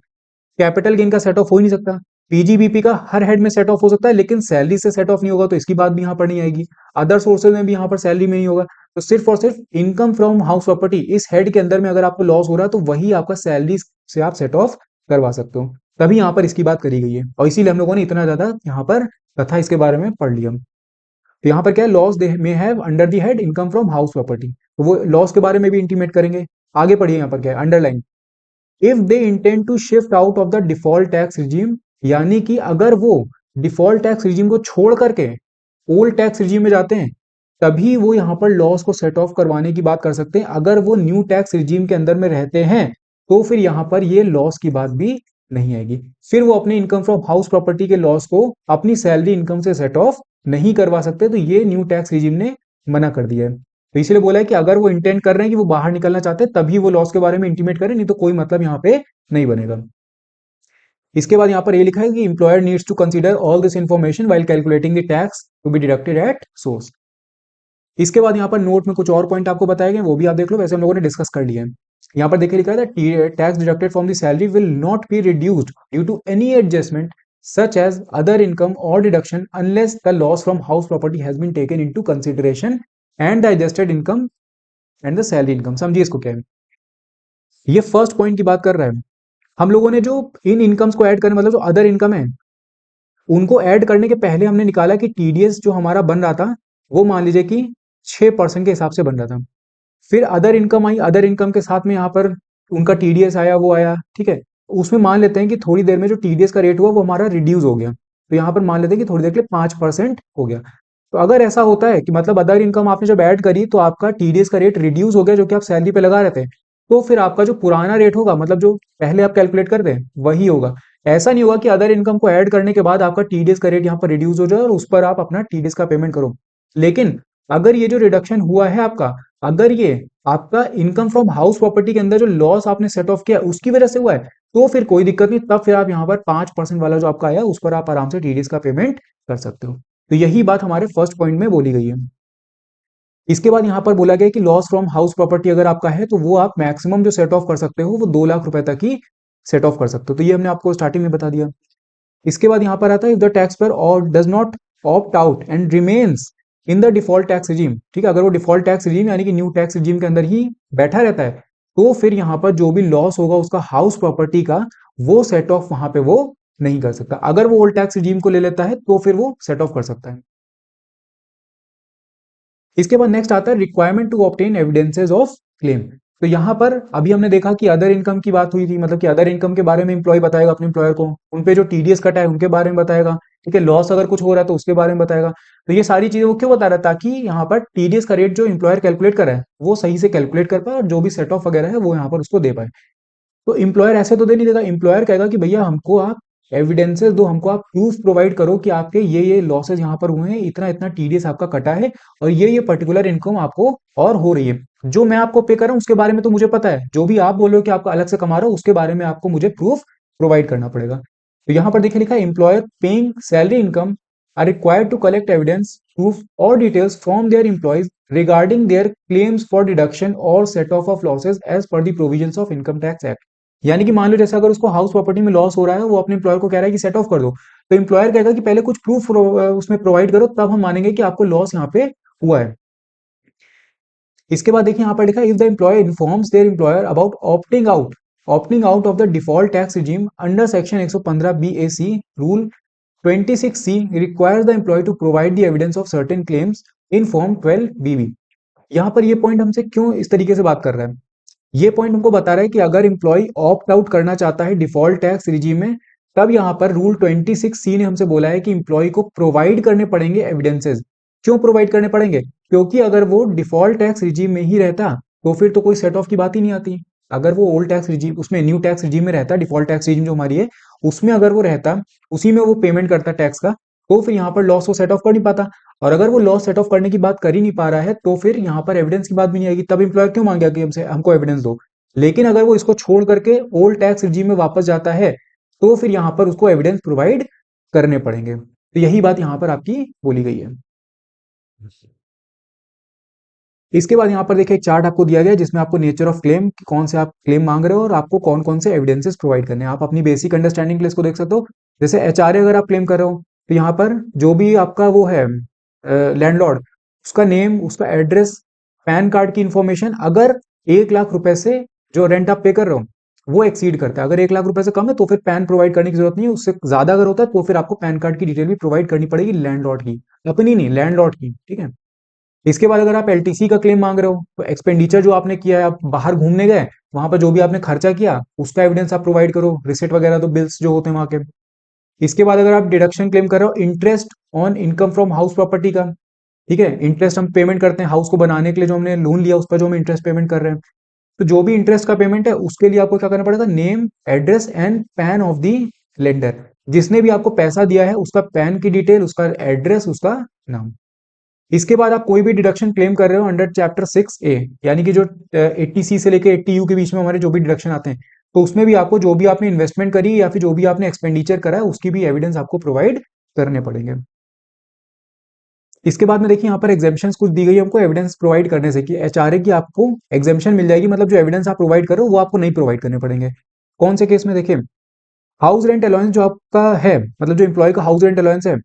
कैपिटल गेन का सेट ऑफ हो ही नहीं सकता। पीजीबीपी का हर हेड में सेट ऑफ हो सकता है लेकिन सैलरी से सेट ऑफ नहीं होगा, तो इसकी बात भी यहाँ पर नहीं आएगी। अदर सोर्सेज में भी यहाँ पर सैलरी में नहीं होगा। तो सिर्फ और सिर्फ इनकम फ्रॉम हाउस प्रॉपर्टी इस हेड के अंदर में अगर आपको लॉस हो रहा है तो वही आपका सैलरी से आप सेट ऑफ करवा सकते हो, तभी यहाँ पर इसकी बात करी गई है और इसीलिए हम लोगों ने इतना ज्यादा यहाँ पर कथा इसके बारे में पढ़ लिया। तो यहाँ पर क्या है, लॉस दे में have under the head income from house property, तो वो लॉस के बारे में भी इंटीमेट करेंगे। आगे पढ़िए, यहाँ पर क्या है underline, if they intend to shift out of the default tax regime, यानी कि अगर वो डिफॉल्ट टैक्स रिजीम को छोड़ करके ओल्ड टैक्स रिजीम में जाते हैं तभी वो यहाँ पर लॉस को सेट ऑफ करवाने की बात कर सकते हैं। अगर वो न्यू टैक्स रिजीम के अंदर में रहते हैं तो फिर यहाँ पर ये लॉस की बात भी नहीं आएगी, फिर वो अपने इनकम फ्रॉम हाउस प्रॉपर्टी के लॉस को अपनी सैलरी इनकम से सेट ऑफ नहीं करवा सकते, तो ये न्यू टैक्स रिजीम ने मना कर दिया है। तो इसलिए बोला है कि अगर वो इंटेंड कर रहे हैं कि वो बाहर निकलना चाहते हैं तभी वो लॉस के बारे में इंटीमेट करें, नहीं तो कोई मतलब यहाँ पे नहीं बनेगा। इसके बाद यहाँ पर ये लिखा है कि employer needs to consider all this information while calculating the tax to be deducted at source. इसके बाद यहाँ पर नोट में कुछ और पॉइंट आपको बताए गए, वो भी आप देख लो, वैसे हम लोगों ने डिस्कस कर लिया है। यहाँ पर देखिए लिखा है tax deducted from the salary will not be reduced due to any adjustment such as other income or deduction unless the loss from house property has been taken into consideration and the adjusted income and the salary income. समझिए इसको क्या है, ये फर्स्ट पॉइंट की बात कर रहा है। हम लोगों ने जो इन इनकम्स को ऐड करने, मतलब जो अदर इनकम है, उनको ऐड करने के पहले हमने निकाला कि टीडीएस जो हमारा बन रहा था वो मान लीजिए कि 6% के हिसाब से बन रहा था। फिर अदर इनकम आई, अदर इनकम के साथ में यहाँ पर उनका टीडीएस आया, वो आया, ठीक है। उसमें मान लेते हैं कि थोड़ी देर में जो टीडीएस का रेट हुआ वो हमारा रिड्यूस हो गया, तो यहाँ पर मान लेते हैं कि थोड़ी देर के लिए 5% हो गया। तो अगर ऐसा होता है कि मतलब अदर इनकम आपने जब ऐड करी तो आपका टीडीएस का रेट रिड्यूस हो गया, जो कि आप सैलरी पे लगा रहे थे, तो फिर आपका जो पुराना रेट होगा, मतलब जो पहले आप कैलकुलेट करते हैं वही होगा। ऐसा नहीं होगा कि अदर इनकम को ऐड करने के बाद आपका टीडीएस का रेट यहाँ पर रिड्यूस हो जाए और उस पर आप अपना टीडीएस का पेमेंट करो। लेकिन अगर ये जो रिडक्शन हुआ है आपका, अगर ये आपका इनकम फ्रॉम हाउस प्रॉपर्टी के अंदर जो लॉस आपने सेट ऑफ किया उसकी वजह से हुआ है, तो फिर कोई दिक्कत नहीं, तब फिर आप यहाँ पर 5% वाला जो आपका आया उस पर आप आराम से टीडीएस का पेमेंट कर सकते हो। तो यही बात हमारे फर्स्ट पॉइंट में बोली गई है। इसके बाद यहाँ पर बोला गया कि लॉस फ्रॉम हाउस प्रॉपर्टी अगर आपका है तो वो आप मैक्सिमम जो सेट ऑफ कर सकते हो वो 2 लाख रुपए तक ही सेट ऑफ कर सकते हो। तो ये हमने आपको स्टार्टिंग में बता दिया। इसके बाद यहाँ पर आता है इफ द टैक्स पर और does not opt out and remains in the default tax regime, ठीक है, अगर वो डिफॉल्ट टैक्स रिजीम यानी कि न्यू टैक्स रिजीम के अंदर ही बैठा रहता है, तो फिर यहाँ पर जो भी लॉस होगा उसका हाउस प्रॉपर्टी का, वो सेट ऑफ वहां पे वो नहीं कर सकता। अगर वो ओल्ड टैक्स रिजीम को ले लेता है तो फिर वो सेट ऑफ कर सकता है। इसके बाद नेक्स्ट आता है requirement to obtain evidences of claim. तो यहां पर अभी हमने देखा कि अदर इनकम की बात हुई थी, मतलब कि अदर इनकम के बारे में एम्प्लॉय बताएगा अपने एम्प्लॉयर को, उन पे जो टीडीएस कटा है उनके बारे में बताएगा, ठीक है, लॉस अगर कुछ हो रहा है तो उसके बारे में बताएगा। तो ये सारी चीजें वो क्यों बता रहा है, ताकि यहाँ पर टीडीएस का रेट जो एम्प्लॉयर कैलकुलेट कर रहा है वो सही से कैलकुलेट कर पाए और जो भी सेट ऑफ वगैरह है वो यहाँ पर उसको दे पाए। तो एम्प्लॉयर ऐसे तो दे नहीं देगा, एम्प्लॉयर कहेगा कि भैया हमको आप एविडेंसेस दो, हमको आप प्रूफ प्रोवाइड करो कि आपके ये लॉसेस यहाँ पर हुए हैं, इतना इतना टीडीएस आपका कटा है और ये पर्टिकुलर इनकम आपको और हो रही है। जो मैं आपको पे कर रहा हूँ उसके बारे में तो मुझे पता है, जो भी आप बोल रहे हो कि आपका अलग से कमा रहा हो उसके बारे में आपको मुझे प्रूफ प्रोवाइड करना पड़ेगा। तो यहाँ पर देखिए लिखा है employer paying salary income are required to collect evidence proof और details from their employees regarding their claims for deduction और set off losses as per the provisions of income tax act. यानी कि मान लो जैसे अगर उसको हाउस प्रॉपर्टी में लॉस हो रहा है, वो अपने एम्प्लॉयर को कह रहा है कि सेट ऑफ कर दो, तो एम्प्लॉयर कहेगा कि पहले कुछ प्रूफ उसमें प्रोवाइड करो, तब हम मानेंगे कि आपको लॉस यहाँ पे हुआ है। इसके बाद देखिए यहाँ पर लिखा है if the employer informs their employer about opting out of the default tax regime under section 115 BAC rule 26C requires the employee to provide the evidence of certain claims in form 12BB। यहाँ पर ये पॉइंट हमसे क्यों इस तरीके से बात कर रहा है, ये पॉइंट हमको बता रहा है कि अगर इंप्लॉय ऑप्ट आउट करना चाहता है डिफॉल्ट टैक्स रिजीम में, तब यहां पर रूल 26C ने हमसे बोला है कि इंप्लॉय को प्रोवाइड करने पड़ेंगे एविडेंसेस। क्यों प्रोवाइड करने पड़ेंगे, क्योंकि अगर वो डिफॉल्ट टैक्स रिजीम में ही रहता तो फिर तो कोई सेट ऑफ की बात ही नहीं आती। अगर वो ओल्ड टैक्स रिजीम, उसमें न्यू टैक्स रिजीम में रहता, डिफॉल्ट टैक्स रिजीम जो हमारी है उसमें अगर वो रहता, उसी में वो पेमेंट करता टैक्स का, तो फिर यहाँ पर लॉस को सेट ऑफ कर नहीं पाता। और अगर वो लॉस सेट ऑफ करने की बात कर ही नहीं पा रहा है तो फिर यहाँ पर एविडेंस की बात भी नहीं आएगी, तब इंप्लॉयर क्यों मांगेगा कि हमसे हमको एविडेंस दो। लेकिन अगर वो इसको छोड़ करके ओल्ड टैक्स रिजीम में वापस जाता है तो फिर यहाँ पर उसको एविडेंस प्रोवाइड करने पड़ेंगे। तो यही बात यहाँ पर आपकी बोली गई है। इसके बाद यहाँ पर देखिए एक चार्ट आपको दिया गया है जिसमें आपको नेचर ऑफ क्लेम, कौन से आप क्लेम मांग रहे हो और आपको कौन कौन से एविडेंसेस प्रोवाइड करने हैं। आप अपनी बेसिक अंडरस्टैंडिंग के लिए इसको देख सकते हो। जैसे एचआरए अगर आप क्लेम कर रहे हो तो यहाँ पर जो भी आपका वो है लैंडलॉर्ड, उसका नेम, उसका एड्रेस, पैन कार्ड की इंफॉर्मेशन, अगर 1 लाख रुपए से जो रेंट आप पे कर रहे हो वो एक्सीड करता है, अगर 1 लाख रुपए से कम है तो फिर पैन प्रोवाइड करने की जरूरत नहीं है, उससे ज्यादा अगर होता है तो फिर आपको पैन कार्ड की डिटेल भी प्रोवाइड करनी पड़ेगी लैंडलॉर्ड की, अपनी नहीं लैंडलॉर्ड की, ठीक है। इसके बाद अगर आप एलटीसी का क्लेम मांग रहे हो तो एक्सपेंडिचर जो आपने किया है, आप बाहर घूमने गए, वहां पर जो भी आपने खर्चा किया उसका एविडेंस आप प्रोवाइड करो, रिसिट वगैरह, तो बिल्स जो होते हैं वहां के। इसके बाद अगर आप डिडक्शन क्लेम कर रहे हो interest on income from house property का, ठीक है, इंटरेस्ट हम पेमेंट करते हैं हाउस को बनाने के लिए, जो हमने लोन लिया उस पर जो हम इंटरेस्ट पेमेंट कर रहे हैं, तो जो भी इंटरेस्ट का पेमेंट है उसके लिए आपको क्या करना पड़ेगा, name, address and pan of the lender, जिसने भी आपको पैसा दिया है उसका पैन की डिटेल, उसका एड्रेस, उसका नाम। इसके बाद आप कोई भी डिडक्शन क्लेम कर रहे हो अंडर चैप्टर 6A, यानी कि जो 80C से लेके 80U के बीच में हमारे जो भी डिडक्शन आते हैं, तो उसमें भी आपको जो भी आपने इन्वेस्टमेंट करी या फिर जो भी आपने एक्सपेंडिचर करा है उसकी भी एविडेंस आपको प्रोवाइड करने पड़ेंगे। इसके बाद में देखिए यहाँ पर एग्जेम्पशन कुछ दी गई है हमको एविडेंस प्रोवाइड करने से, कि एचआरए की आपको एग्जेम्पशन मिल जाएगी, मतलब जो एविडेंस आप प्रोवाइड करो वो आपको नहीं प्रोवाइड करने पड़ेंगे। कौन से केस में, देखिए हाउस रेंट अलाउंस जो आपका है, मतलब जो एम्प्लॉय का हाउस रेंट अलाउंस है,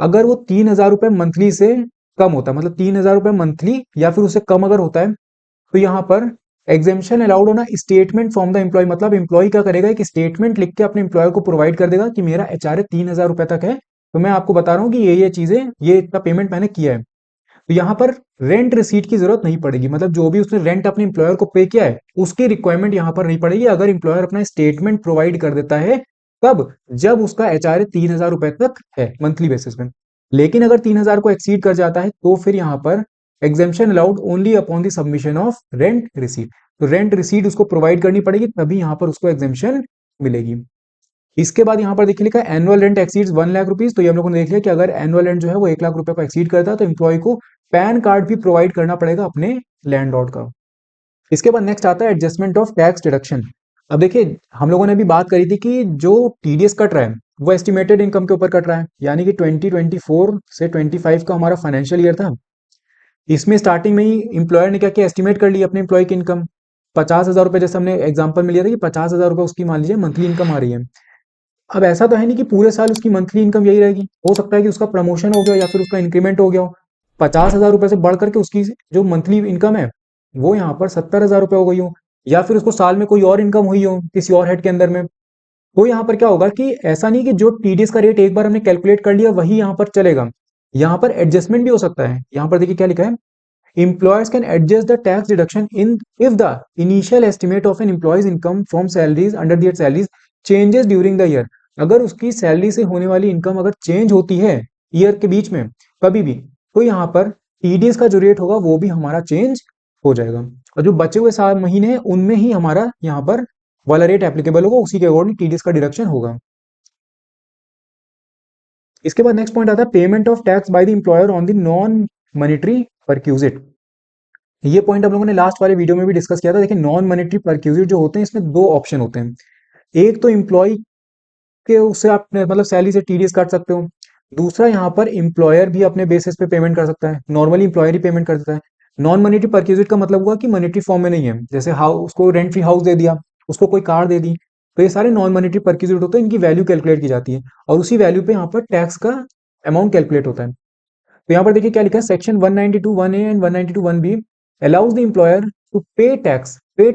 अगर वो 3,000 रुपए मंथली से कम होता है, मतलब 3,000 रुपए मंथली या फिर उससे कम अगर होता है, तो यहाँ पर एग्जेम्पशन अलाउड होना, स्टेटमेंट फ्रॉम द एम्प्लॉय, मतलब एम्प्लॉय क्या करेगा, एक स्टेटमेंट लिख के अपने एम्प्लॉयर को प्रोवाइड कर देगा कि मेरा एचआरए 3,000 रुपए तक है, तो मैं आपको बता रहा हूँ कि ये चीजें, ये इतना पेमेंट मैंने किया है। तो यहाँ पर रेंट रिसीट की जरूरत नहीं पड़ेगी, मतलब जो भी उसने रेंट अपने एम्प्लॉयर को पे किया है उसकी रिक्वायरमेंट यहाँ पर नहीं पड़ेगी, अगर एम्प्लॉयर अपना स्टेटमेंट प्रोवाइड कर देता है तब, जब उसका एचआरए 3,000 रुपए तक है मंथली बेसिस में। लेकिन अगर 3,000 को एक्सीड कर जाता है तो फिर यहाँ पर exemption allowed only upon the submission of rent receipt, तो रेंट रिसीट उसको प्रोवाइड करनी पड़ेगी, तभी यहाँ पर उसको एग्जेम्पशन मिलेगी। इसके बाद यहाँ पर देखिए लिखा है एनुअल रेंट एक्सीड्स 1,00,000 रुपीज, तो ये हम लोगों ने देख लिया कि अगर एनुअल रेंट जो है वो 1,00,000 रुपए को एक्सीड करता है तो एम्प्लॉय को पैन कार्ड भी प्रोवाइड करना पड़ेगा अपने लैंडलॉर्ड का। इसके बाद नेक्स्ट आता है एडजस्टमेंट ऑफ टैक्स डिडक्शन। अब देखिए हम लोगों ने भी बात करी थी कि जो टीडीएस कट रहा है वो एस्टिमेटेड इनकम के ऊपर कट रहा है, यानी कि 2024 से 25 का हमारा फाइनेंशियल ईयर था। इसमें स्टार्टिंग में ही एम्प्लॉयर ने क्या किया, एस्टिमेट कर लिया अपने एम्प्लॉय की इनकम 50,000 रुपए, जैसे हमने एग्जाम्पल में लिया था कि 50,000 रुपए उसकी मान लीजिए मंथली इनकम आ रही है। अब ऐसा तो है नहीं कि पूरे साल उसकी मंथली इनकम यही रहेगी, हो सकता है कि उसका प्रमोशन हो गया या फिर उसका इंक्रीमेंट हो गया हो, 50,000 रुपए से बढ़ करके उसकी जो मंथली इनकम है वो यहाँ पर 70,000 रुपए हो गई हो, या फिर उसको साल में कोई और इनकम हुई हो किसी और हेड के अंदर में। तो यहाँ पर क्या होगा कि ऐसा नहीं कि जो टीडीएस का रेट एक बार हमने कैलकुलेट कर लिया वही यहाँ पर चलेगा, यहाँ पर एडजस्टमेंट भी हो सकता है। यहाँ पर देखिए क्या लिखा है, employers can adjust the tax deduction in if the initial estimate of an employee's income from salaries under their salaries changes during the year। अगर उसकी सैलरी से होने वाली इनकम अगर चेंज होती है ईयर के बीच में कभी भी, तो यहाँ पर टीडीएस का जो रेट होगा वो भी हमारा चेंज हो जाएगा, और जो बचे हुए 7 महीने हैं उनमें ही हमारा यहाँ पर वाला रेट एप्लीकेबल होगा, उसी के अकॉर्डिंग टीडीएस का डिडक्शन होगा। इसके बाद नेक्स्ट पॉइंट आता है payment of tax by the employer on the non monetary perquisite. ये पॉइंट हम लोगों ने लास्ट वाले वीडियो में भी डिस्कस किया था। देखिए नॉन मॉनेटरी परक्यूजिट जो होते हैं इसमें दो ऑप्शन होते हैं, एक तो एम्प्लॉय के उससे आप मतलब सैलरी से टीडीएस काट सकते हो, दूसरा यहाँ पर एम्प्लॉयर भी अपने बेसिस पे पेमेंट कर सकता है, नॉर्मली एम्प्लॉयर ही पेमेंट कर देता है। नॉन मॉनेटरी परक्यूजिट का मतलब हुआ कि मॉनेटरी फॉर्म में नहीं है, जैसे हाउस, उसको रेंट फ्री हाउस दे दिया, उसको कोई कार दे दी, तो ये सारे नॉन मॉनेटरी परक्यूजिट होते हैं, इनकी वैल्यू कैलकुलेट की जाती है और उसी वैल्यू पे यहाँ पर टैक्स का अमाउंट कैलकुलेट होता है। तो यहाँ पर देखिए क्या लिखा है, section 192(1)(a) and 192(1)(b allows the employer to pay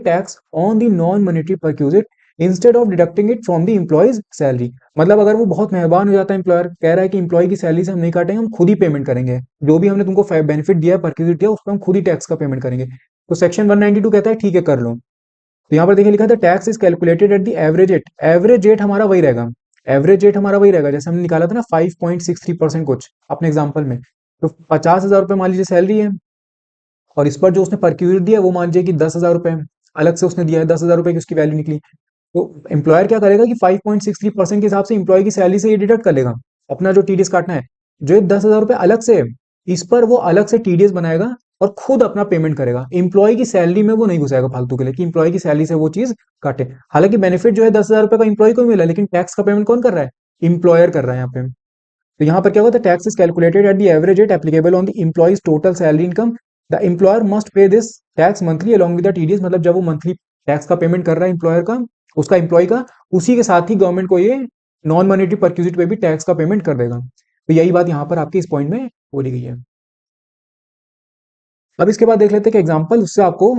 tax on the non-monetary perquisite instead of deducting it from the employee's salary। मतलब अगर वो बहुत मेहरबान हो जाता है, एम्प्लॉयर कह रहा है कि एम्प्लॉय की सैलरी से हम नहीं काटेंगे, हम खुद ही पेमेंट करेंगे, जो भी हमने तुमको बेनिफिट दिया है परक्यूजिट दिया उस पर हम खुद ही टैक्स का पेमेंट करेंगे, तो सेक्शन 192 कहता है ठीक है कर लो। तो यहाँ पर देखिए लिखा था tax is calculated at the average rate, average rate हमारा वही रहेगा, एवरेज रेट हमारा वही रहेगा जैसे हमने निकाला था ना 5.63% कुछ अपने एग्जाम्पल में। तो 50,000 रुपए मान लीजिए सैलरी है, और इस पर जो उसने परक्यूजिट दिया वो मान लीजिए कि 10,000 रुपए अलग से उसने दिया है, 10,000 रुपए की उसकी वैल्यू निकली। तो एम्प्लॉयर क्या करेगा कि 5.63% के हिसाब से एम्प्लॉय की सैलरी से ये डिडक्ट कर लेगा अपना जो टीडीएस काटना है, जो ये 10,000 रुपए अलग से है इस पर वो अलग से टीडीएस बनाएगा और खुद अपना पेमेंट करेगा, एम्प्लॉय की सैलरी में वो नहीं घुसाएगा फालतू के लिए कि एम्प्लॉय की सैलरी से वो चीज काटे। हालांकि बेनिफिट जो है 10,000 रुपए का एम्प्लॉय को ही मिला, लेकिन टैक्स का पेमेंट कौन कर रहा है, एम्प्लॉयर कर रहा है यहाँ पे। तो यहाँ पर क्या होता है, tax is calculated at the average rate applicable on the employees total salary income, the employer must pay this tax monthly along with the TDS, मतलब जब वो मंथली टैक्स का पेमेंट कर रहा है एम्प्लॉयर का, उसका एम्प्लॉय का, उसी के साथ ही गवर्नमेंट को ये नॉन मॉनेटरी परक्यूजिट पे भी टैक्स का पेमेंट कर देगा। तो यही बात यहाँ पर आपकी इस पॉइंट में बोली गई है। अब इसके बाद देख लेते हैं कि एग्जाम्पल, उससे आपको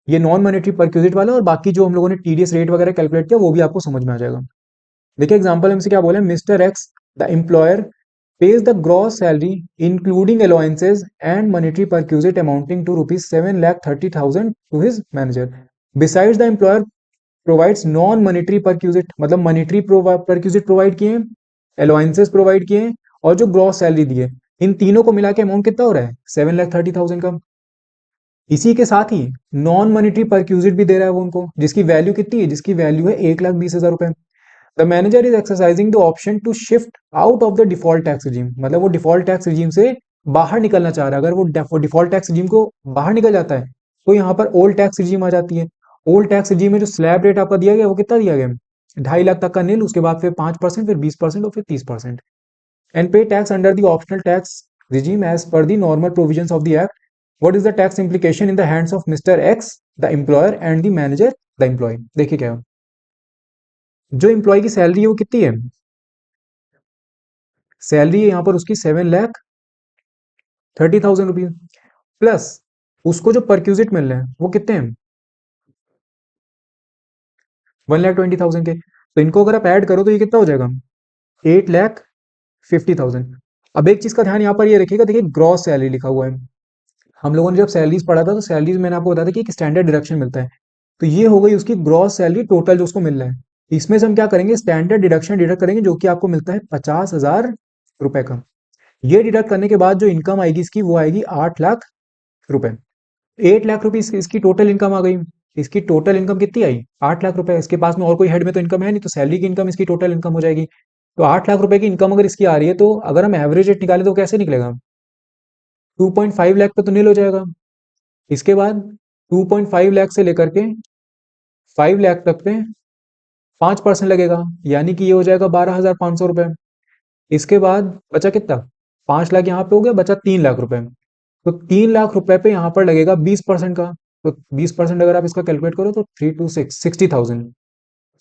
ये नॉन मॉनेटरी परक्यूजिट वाला और बाकी जो हम लोगों ने टीडीएस रेट वगैरह कैलकुलेट किया वो भी आपको समझ में आ जाएगा। देखिए एग्जाम्पल हमसे क्या बोले, mister x the employer pays the gross salary including allowances and monetary perquisite amounting to rupees 7,30,000 to his manager। Besides the employer provides non-monetary perquisite, मतलब monetary perquisite provide किए, allowances provide किए और जो gross salary दी है, इन तीनों को मिला के अमाउंट कितना हो रहा है 7,30,000 का। इसी के साथ ही नॉन मॉनेटरी परक्यूजिट भी दे रहा है वो उनको, जिसकी वैल्यू कितनी है, जिसकी वैल्यू है 1,20,000 रुपए। The manager is exercising the option to shift out of the default tax regime, मतलब वो डिफॉल्ट टैक्स रिजीम से बाहर निकलना चाह रहा है। अगर वो डिफॉल्ट टैक्स रिजीम को बाहर निकल जाता है तो यहाँ पर ओल्ड टैक्स रिजीम आ जाती है। ओल्ड टैक्स रिजीम में जो स्लैब रेट आपका दिया गया वो कितना दिया गया, 2.5 लाख तक का नील, उसके बाद फिर 5%, फिर 20% और फिर 30%, एंड पे tax under the optional tax regime as per the normal provisions of the act। what is the tax implication in the hands of Mr. X the employer and the manager the employee। देखिए क्या है, जो एम्प्लॉय की सैलरी है वो कितनी है, सैलरी है यहाँ पर उसकी 7,30,000 रुपीज प्लस उसको जो परक्यूजिट मिल रहे हैं वो कितने हैं, 1,20,000 के। तो इनको अगर आप ऐड करो तो ये कितना हो जाएगा, 8,50,000। अब एक चीज का ध्यान यहाँ पर ये रखिएगा, देखिए ग्रॉस सैलरी लिखा हुआ है। हम लोगों ने जब सैलरीज पढ़ा था तो सैलरीज मैंने आपको बताया था कि एक स्टैंडर्ड डिडक्शन मिलता है। तो ये हो गई उसकी ग्रॉस सैलरी टोटल जो उसको मिल रहा है। इसमें से हम क्या करेंगे, स्टैंडर्ड डिडक्शन डिडक्ट करेंगे, जो कि आपको मिलता है 50,000 रुपए का। ये डिडक्ट करने के बाद जो इनकम आएगी इसकी, वो आएगी 8 लाख रुपए। 8 लाख रुपए इसकी टोटल इनकम आ गई। इसकी टोटल इनकम कितनी आई, 8 लाख रुपए। इसके पास में और कोई हेड में तो इनकम है नहीं, तो सैलरी की इनकम इसकी टोटल इनकम हो जाएगी। तो 8 लाख रुपए की इनकम अगर इसकी आ रही है, तो अगर हम एवरेज रेट निकालें तो कैसे निकलेगा, 2.5 लाख पे तो नील हो जाएगा। इसके बाद 2.5 लाख से लेकर के 5 लाख तक पे 5% लगेगा, यानी कि ये हो जाएगा 12,500 रुपए। इसके बाद बचा कितना, 5 लाख यहाँ पे हो गया, बचा 3 लाख रुपए। तो 3 लाख रुपए पे यहाँ पर लगेगा 20% का। तो 20% अगर आप इसका कैलकुलेट करो तो 3 to 6 60,000।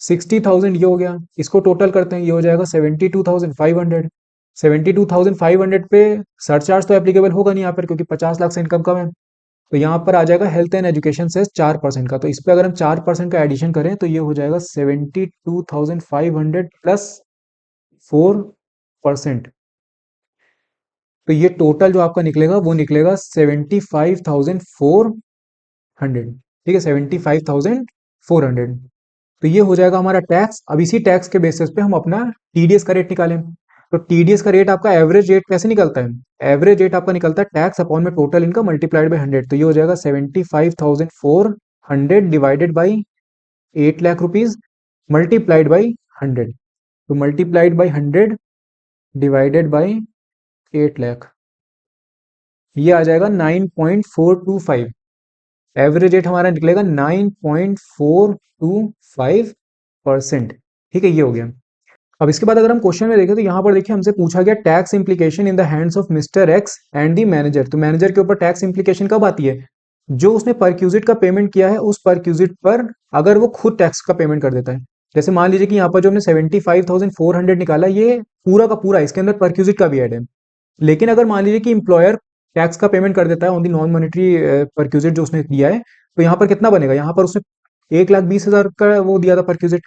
60,000 ये हो गया। इसको टोटल करते हैं, ये हो जाएगा 72,500। 72,500 पे सरचार्ज तो एप्लीकेबल होगा नहीं यहाँ पर, क्योंकि 50 लाख से इनकम कम है। तो यहाँ पर आ जाएगा हेल्थ एंड एजुकेशन सेस 4% का। तो इस पे अगर हम 4% का एडिशन करें तो ये हो जाएगा 72,500 प्लस 4%। तो ये टोटल जो आपका निकलेगा वो निकलेगा 75,400। ठीक है, 75,400। तो ये हो जाएगा हमारा टैक्स। अब इसी टैक्स के बेसिस पे हम अपना टीडीएस का रेट निकालें। तो टीडीएस का रेट आपका एवरेज रेट कैसे निकलता है, एवरेज रेट आपका निकलता है टैक्स अपॉन में टोटल इनकम मल्टीप्लाइड बाई 100। तो ये हो जाएगा 75,400 divided by 8 lakh rupees multiplied by 100। तो multiplied by 100 divided by 8 lakh, ये आ जाएगा 9.425। एवरेज रेट हमारा निकलेगा 9.425%। ठीक है, ये हो गया। अब इसके बाद अगर हम क्वेश्चन में देखें तो यहाँ पर देखिए हमसे पूछा गया tax implication in the hands of mister x and the manager. तो मैनेजर के ऊपर टैक्स इंप्लीकेशन कब आती है, जो उसने परक्यूजिट का पेमेंट किया है उस परक्यूजिट पर अगर वो खुद टैक्स का पेमेंट कर देता है। जैसे मान लीजिए कि यहाँ पर जो हमने 75,400 निकाला, ये पूरा का पूरा इसके अंदर परक्यूजिट का भी ऐड है। लेकिन अगर मान लीजिए कि इंप्लॉयर टैक्स का पेमेंट कर देता है on the non monetary perquisite जो उसने दिया है, तो यहाँ पर कितना बनेगा, यहाँ पर उसने 1,20,000 का वो दिया था परक्यूजिट।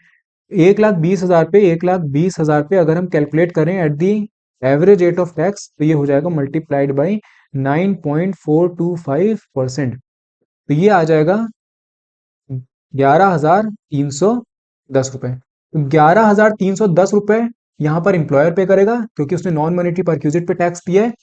1,20,000 पे अगर हम कैलकुलेट करें at the average rate of tax, तो ये हो जाएगा मल्टीप्लाइड बाई 9.425%। तो ये आ जाएगा 11,310 रुपए। तो 11,310 रुपए यहाँ पर इंप्लॉयर पे करेगा, क्योंकि उसने नॉन मॉनेटरी परक्यूजिट पे टैक्स दिया है।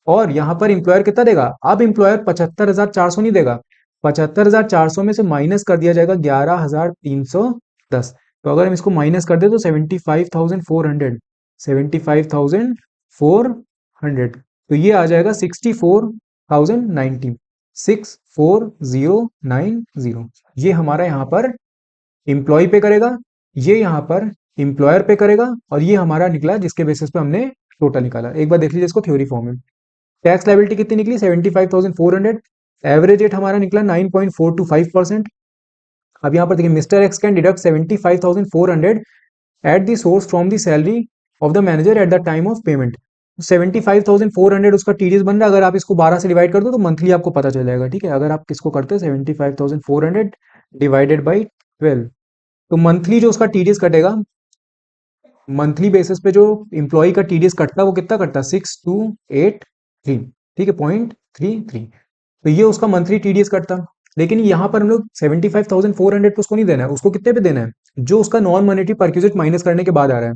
और यहाँ पर इंप्लॉयर कितना देगा, अब इंप्लॉयर 75,400 नहीं देगा, 75,400 में से माइनस कर दिया जाएगा 11,310। तो अगर हम इसको माइनस कर दे तो 75,400, 75,400। तो ये आ जाएगा 64,090, 64,090। ये हमारा यहाँ पर इंप्लॉय पे करेगा, ये यहाँ पर इंप्लॉयर पे करेगा, और ये हमारा निकला जिसके बेसिस पे हमने टोटल निकाला। एक बार देख लीजिए इसको थ्योरी फॉर्म में। टैक्स लायबिलिटी कितनी निकली, 75,400। एवरेज रेट हमारा निकला 9.425%। अब यहाँ पर देखिए mister X can deduct 75,400 at the source from the salary of the manager at the time of payment. 75,400 उसका टीडीएस बन रहा है। अगर आप इसको 12 से डिवाइड कर दो तो मंथली आपको पता चल जाएगा। ठीक है, अगर आप किसको करते हैं 75,400 डिवाइडेड बाई 12, तो मंथली जो उसका टीडीएस कटेगा, मंथली बेसिस पे जो इंप्लॉई का टीडीएस कटता है वो कितना कटता है, 6,283। ठीक है, 0.33। तो ये उसका मंथली टीडीएस कटता। लेकिन यहाँ पर हम लोग 75,400 पे उसको नहीं देना है, उसको कितने पे देना है, जो उसका नॉन मॉनेटरी परक्यूजिट माइनस करने के बाद आ रहा है।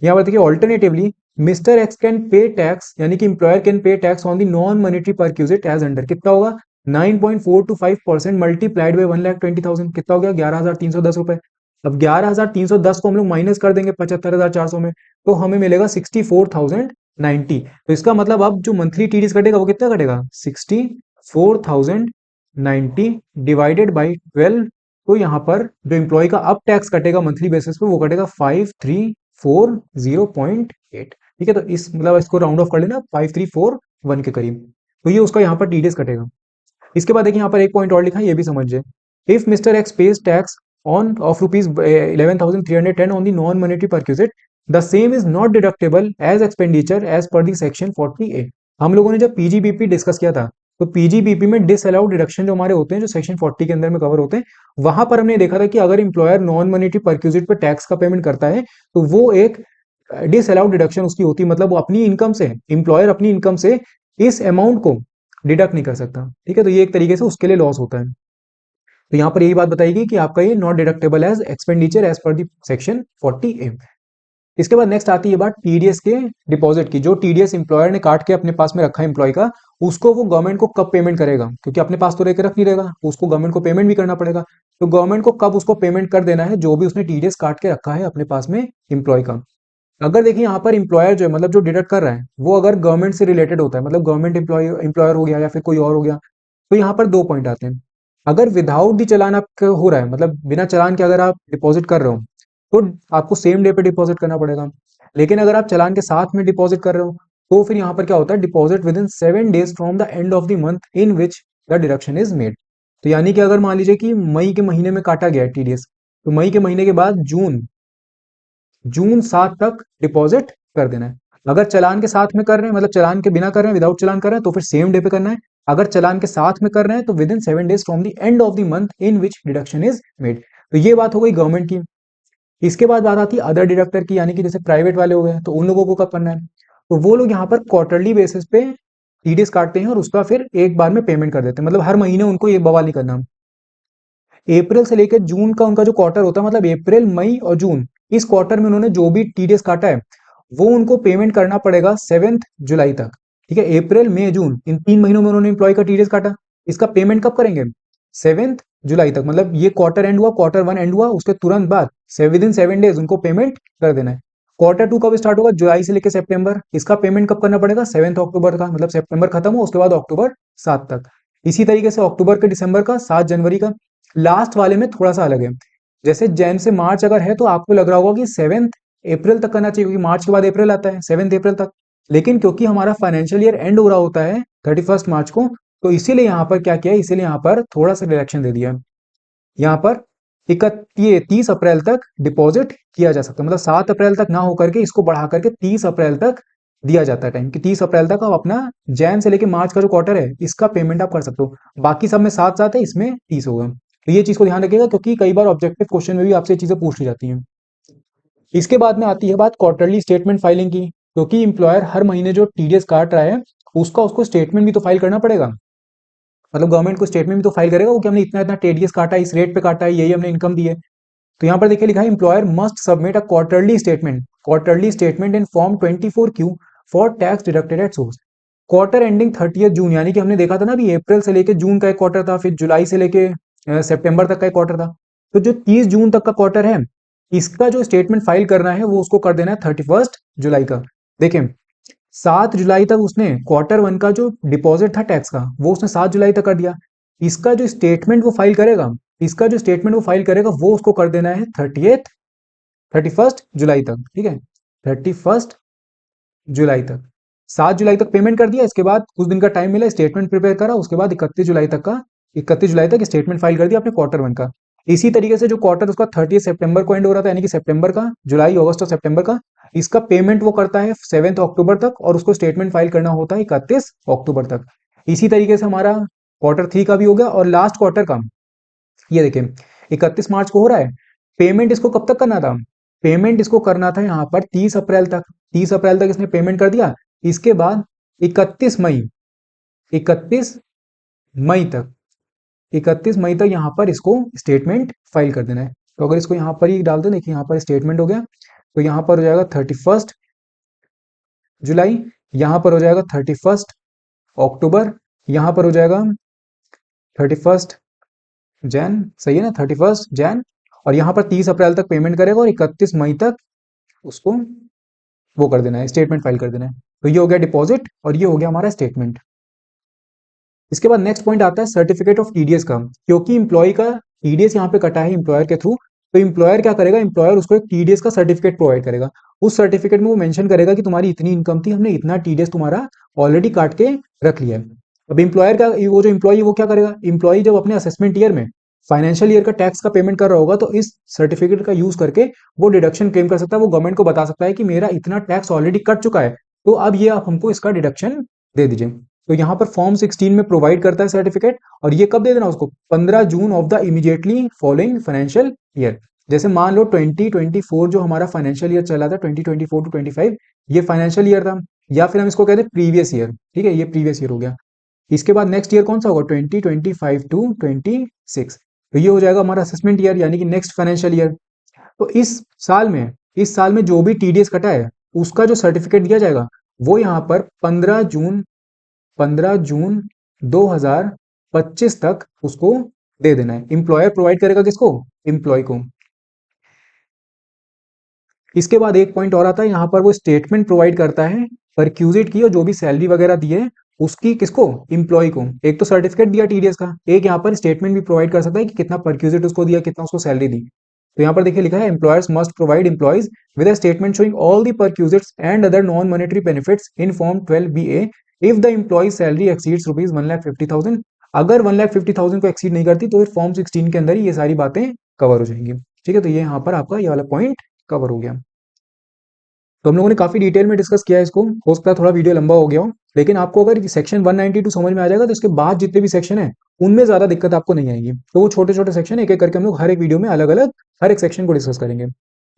यहाँ पर देखिए alternatively mister X can pay tax, यानी कि employer can pay tax on the non monetary perquisite as under. कितना होगा, 9.425% मल्टीप्लाइड बाई 1,20,000। कितना हो गया, 11,310 रुपए। अब 11,310 को हम लोग माइनस कर देंगे 75,400 में, तो हमें मिलेगा 64,090। तो इसका मतलब अब जो मंथली टीडीएस कटेगा वो कितना कटेगा, 64,090 डिवाइडेड बाई 12। तो यहाँ पर जो इंप्लॉय का अब टैक्स कटेगा मंथली बेसिस पे वो कटेगा 5340.8। ठीक है, तो इस मतलब इसको राउंड ऑफ कर लेना 5341 के करीब। तो ये उसका यहाँ पर टीडीएस कटेगा। इसके बाद देखिए यहाँ पर एक पॉइंट और लिखा है, ये भी समझिए। If mister X pays tax on of rupees 11,310 on the non monetary perquisite, the same is not deductible as expenditure as per the section 40A। हम लोगों ने जब पीजीबीपी डिस्कस किया था तो पीजीबीपी में डिसअलाउड डिडक्शन जो हमारे होते हैं, जो सेक्शन 40 के अंदर में कवर होते हैं, वहां पर हमने देखा था कि अगर इंप्लॉयर नॉन मॉनेटरी परक्यूजिट पे टैक्स का पेमेंट करता है तो वो एक डिसअलाउड डिडक्शन उसकी होती है, मतलब वो अपनी इनकम से, इंप्लॉयर अपनी इनकम से इस अमाउंट को डिडक्ट नहीं कर सकता। ठीक है, तो ये एक तरीके से उसके लिए लॉस होता है। तो यहाँ पर यही बात बताएगी कि आपका ये not deductible as expenditure as per the section 40A। इसके बाद नेक्स्ट आती है बात टीडीएस के डिपॉजिट की। जो टीडीएस इंप्लॉयर ने काट के अपने पास में रखा है एम्प्लॉय का, उसको वो गवर्नमेंट को कब पेमेंट करेगा, क्योंकि अपने पास तो लेकर रख नहीं रहेगा, उसको गवर्नमेंट को पेमेंट भी करना पड़ेगा। तो गवर्नमेंट को कब उसको पेमेंट कर देना है, जो भी उसने टीडीएस काट के रखा है अपने पास में एम्प्लॉय का। अगर देखिए यहाँ पर इंप्लॉयर जो है, मतलब जो डिडक्ट कर रहा है, वो अगर गवर्नमेंट से रिलेटेड होता है, मतलब गवर्नमेंट एम्प्लॉयर हो गया या फिर कोई और हो गया, तो यहाँ पर दो पॉइंट आते हैं। अगर विदाउट दी चालान आपका हो रहा है, मतलब बिना चालान के अगर आप डिपॉजिट कर रहे हो, तो आपको सेम डे पे डिपॉजिट करना पड़ेगा। लेकिन अगर आप चालान के साथ में डिपॉजिट कर रहे हो, तो फिर यहाँ पर क्या होता है, deposit with in 7 days from the end of the month in which the deduction is made. तो यानी कि अगर मान लीजिए कि मई के महीने में काटा गया है टीडीएस, तो मई के महीने के बाद जून जून 7 तक डिपॉजिट कर देना है। अगर चालान के साथ में कर रहे हैं, मतलब चालान के बिना कर रहे हैं, विदाउट चालान कर रहे हैं, तो फिर सेम डे पे करना है। अगर चालान के साथ में कर रहे हैं तो with in 7 days from the end of the month in which deduction is made. तो ये बात हो गई गवर्नमेंट की। इसके बाद बात आती है अदर डिडक्टर की, यानी कि जैसे प्राइवेट वाले हो गए, तो उन लोगों को कब करना है, तो वो लोग यहाँ पर क्वार्टरली बेसिस पे टीडीएस काटते हैं और उसका फिर एक बार में पेमेंट कर देते हैं, मतलब हर महीने उनको ये बवाल नहीं करना। अप्रैल से लेकर जून का उनका जो क्वार्टर होता है, मतलब अप्रैल मई और जून, इस क्वार्टर में उन्होंने जो भी टीडीएस काटा है वो उनको पेमेंट करना पड़ेगा 7 जुलाई तक। ठीक है, अप्रैल मई जून, इन 3 महीनों में उन्होंने एम्प्लॉय का टीडीएस काटा, इसका पेमेंट कब करेंगे, 7 जुलाई तक। मतलब ये क्वार्टर एंड हुआ, क्वार्टर 1 एंड हुआ, उसके तुरंत बाद विद इन 7 days उनको पेमेंट कर देना है। क्वार्टर 2 कब स्टार्ट होगा, जुलाई से लेकर सितंबर, इसका पेमेंट कब करना पड़ेगा, 7 अक्टूबर का, मतलब सितंबर खत्म हो उसके बाद अक्टूबर 7 तक। इसी तरीके से अक्टूबर के दिसंबर का, 7 जनवरी का। लास्ट वाले में थोड़ा सा अलग है, जैसे जैन से मार्च अगर है तो आपको लग रहा होगा कि 7 अप्रैल तक करना चाहिए, क्योंकि मार्च के बाद अप्रैल आता है, 7 अप्रैल तक। लेकिन क्योंकि हमारा फाइनेंशियल ईयर एंड हो रहा होता है 31 मार्च को, तो इसीलिए यहाँ पर क्या किया है, इसीलिए यहाँ पर थोड़ा सा रिडक्शन दे दिया है। यहाँ पर 30 अप्रैल तक डिपॉजिट किया जा सकता है, मतलब 7 अप्रैल तक ना होकर के इसको बढ़ा करके 30 अप्रैल तक दिया जाता है टाइम, कि 30 अप्रैल तक आप अपना जैन से लेके मार्च का जो क्वार्टर है इसका पेमेंट आप कर सकते हो। बाकी सब में 7 7 है, इसमें 30 होगा। तो ये चीज को ध्यान रखिएगा, क्योंकि कई बार ऑब्जेक्टिव क्वेश्चन में भी आपसे ये चीजें पूछ ली जाती हैं। इसके बाद में आती है बात क्वार्टरली स्टेटमेंट फाइलिंग की, क्योंकि इंप्लॉयर हर महीने जो टीडीएस काट रहा है उसका उसको स्टेटमेंट भी तो फाइल करना पड़ेगा, मतलब गवर्नमेंट को स्टेटमेंट भी तो फाइल करेगा वो, कि हमने इतना इतना टीडीएस काटा है, इस रेट पे काटा है, यही हमने इनकम दी है। तो यहाँ पर देखिए लिखा है, employer must submit a quarterly statement in form 24Q for tax deducted at source. Quarter ending 30 जून, यानी कि हमने देखा था ना अभी, अप्रैल से लेके जून का एक क्वार्टर था, फिर जुलाई से लेके सितंबर तक का एक क्वार्टर था। तो जो 30 जून तक का क्वार्टर है, इसका जो स्टेटमेंट फाइल करना है वो उसको कर देना है 31 जुलाई का। देखें, 7 जुलाई तक उसने क्वार्टर 1 का जो डिपॉजिट था टैक्स का, वो उसने 7 जुलाई तक कर दिया। इसका जो स्टेटमेंट वो फाइल करेगा, वो उसको कर देना है 31 जुलाई तक। ठीक है, 31 जुलाई तक, 7 जुलाई तक पेमेंट कर दिया, इसके बाद कुछ दिन का टाइम मिला, स्टेटमेंट प्रिपेयर करा, उसके बाद 31 जुलाई तक स्टेटमेंट फाइल कर दिया अपने क्वार्टर 1 का। इसी तरीके से जो क्वार्टर उसका 30 सितंबर को एंड हो रहा था, यानी कि सितंबर का, जुलाई अगस्त और सितंबर का, इसका पेमेंट वो करता है 7 अक्टूबर तक, और उसको स्टेटमेंट फाइल करना होता है 31 अक्टूबर तक। इसी तरीके से हमारा क्वार्टर 3 का भी हो गया, और लास्ट क्वार्टर का ये देखिए 31 मार्च को हो रहा है। पेमेंट इसको कब तक करना था, पेमेंट इसको करना था यहाँ पर 30 अप्रैल तक। 30 अप्रैल तक इसने पेमेंट कर दिया, इसके बाद 31 मई, 31 मई तक, 31 मई तक यहाँ पर इसको स्टेटमेंट फाइल कर देना है। तो अगर इसको यहाँ पर ही डाल दो, देखिए यहाँ पर स्टेटमेंट हो गया, तो यहाँ पर हो जाएगा 31 जुलाई, यहाँ पर हो जाएगा 31 अक्टूबर, यहाँ पर हो जाएगा 31 जैन, सही है ना, 31 जैन, और यहाँ पर 30 अप्रैल तक पेमेंट करेगा, और 31 मई तक उसको वो कर देना है, स्टेटमेंट फाइल कर देना है। तो ये हो गया डिपॉजिट, और ये हो गया हमारा स्टेटमेंट। इसके बाद नेक्स्ट पॉइंट आता है सर्टिफिकेट ऑफ टीडीएस का। क्योंकि इंप्लॉय का टीडीएस यहाँ पे कटा है इंप्लॉयर के थ्रू, तो इंप्लॉयर क्या करेगा, इंप्लॉयर उसको एक टीडीएस का सर्टिफिकेट प्रोवाइड करेगा। उस सर्टिफिकेट में वो मेंशन करेगा कि तुम्हारी इतनी इनकम थी, हमने इतना टीडीएस तुम्हारा ऑलरेडी काट के रख लिया है। अब इंप्लॉयर का वो जो इंप्लॉय वो क्या करेगा, इंप्लॉय जब अपने असेसमेंट ईयर में फाइनेंशियल ईयर का टैक्स का पेमेंट कर रहा होगा, तो इस सर्टिफिकेट का यूज करके वो डिडक्शन क्लेम कर सकता है, वो गवर्नमेंट को बता सकता है कि मेरा इतना टैक्स ऑलरेडी कट चुका है, तो अब ये आप हमको इसका डिडक्शन दे दीजिए। तो यहाँ पर फॉर्म 16 में प्रोवाइड करता है सर्टिफिकेट, और ये कब दे देना उसको, 15 June of the immediately following financial year. जैसे मान लो 2024 जो हमारा फाइनेंशियल ईयर चला था, 2024 टू 25, ये फाइनेंशियल ईयर था, या फिर हम इसको कहते हैं प्रीवियस ईयर, ठीक है, ये प्रीवियस ईयर हो गया। इसके बाद नेक्स्ट ईयर कौन सा होगा, 2025 टू 26, तो ये हो जाएगा हमारा असेसमेंट ईयर, यानी कि नेक्स्ट फाइनेंशियल ईयर। तो इस साल में जो भी टीडीएस कटा है उसका जो सर्टिफिकेट दिया जाएगा वो यहाँ पर 15 जून 2025 तक उसको दे देना है। एम्प्लॉयर प्रोवाइड करेगा किसको, एम्प्लॉय को। इसके बाद एक पॉइंट और आता है, यहाँ पर वो स्टेटमेंट प्रोवाइड करता है परक्यूजिट की, और जो भी सैलरी वगैरह दी है उसकी, किसको, एम्प्लॉय को। एक तो सर्टिफिकेट दिया टीडीएस का, एक यहाँ पर स्टेटमेंट भी प्रोवाइड कर सकता है कि कितना परक्यूजिट उसको दिया, कितना उसको सैलरी दी। तो यहाँ पर देखिए लिखा है, employers must provide employees with a statement showing all the perquisites and other non monetary benefits in form 12BA if the employee salary exceeds ₹1,50,000। अगर 1,50,000 को एक्सीड नहीं करती तो फिर फॉर्म 16 के अंदर ही ये सारी बातें कवर हो जाएंगी। ठीक है, तो ये यहाँ पर आपका ये वाला पॉइंट कवर हो गया। तो हम लोगों ने काफी डिटेल में डिस्कस किया है इसको, हो सकता है थोड़ा वीडियो लंबा हो गया हो, लेकिन आपको अगर सेक्शन 192 समझ में आ जाएगा तो इसके बाद जितने भी सेक्शन है उनमें ज्यादा दिक्कत आपको नहीं आएगी। तो वो छोटे छोटे सेक्शन एक एक करके हम लोग हर एक वीडियो में अलग अलग हर एक सेक्शन को डिस्कस करेंगे।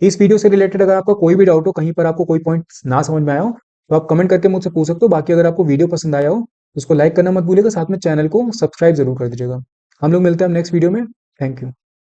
इस वीडियो से रिलेटेड अगर आपका कोई भी डाउट हो, कहीं पर आपको कोई पॉइंट ना समझ में आया हो, तो आप कमेंट करके मुझसे पूछ सकते हो। बाकी अगर आपको वीडियो पसंद आया हो तो उसको लाइक करना मत भूलिएगा, साथ में चैनल को सब्सक्राइब जरूर कर दीजिएगा। हम लोग मिलते हैं नेक्स्ट वीडियो में। Thank you.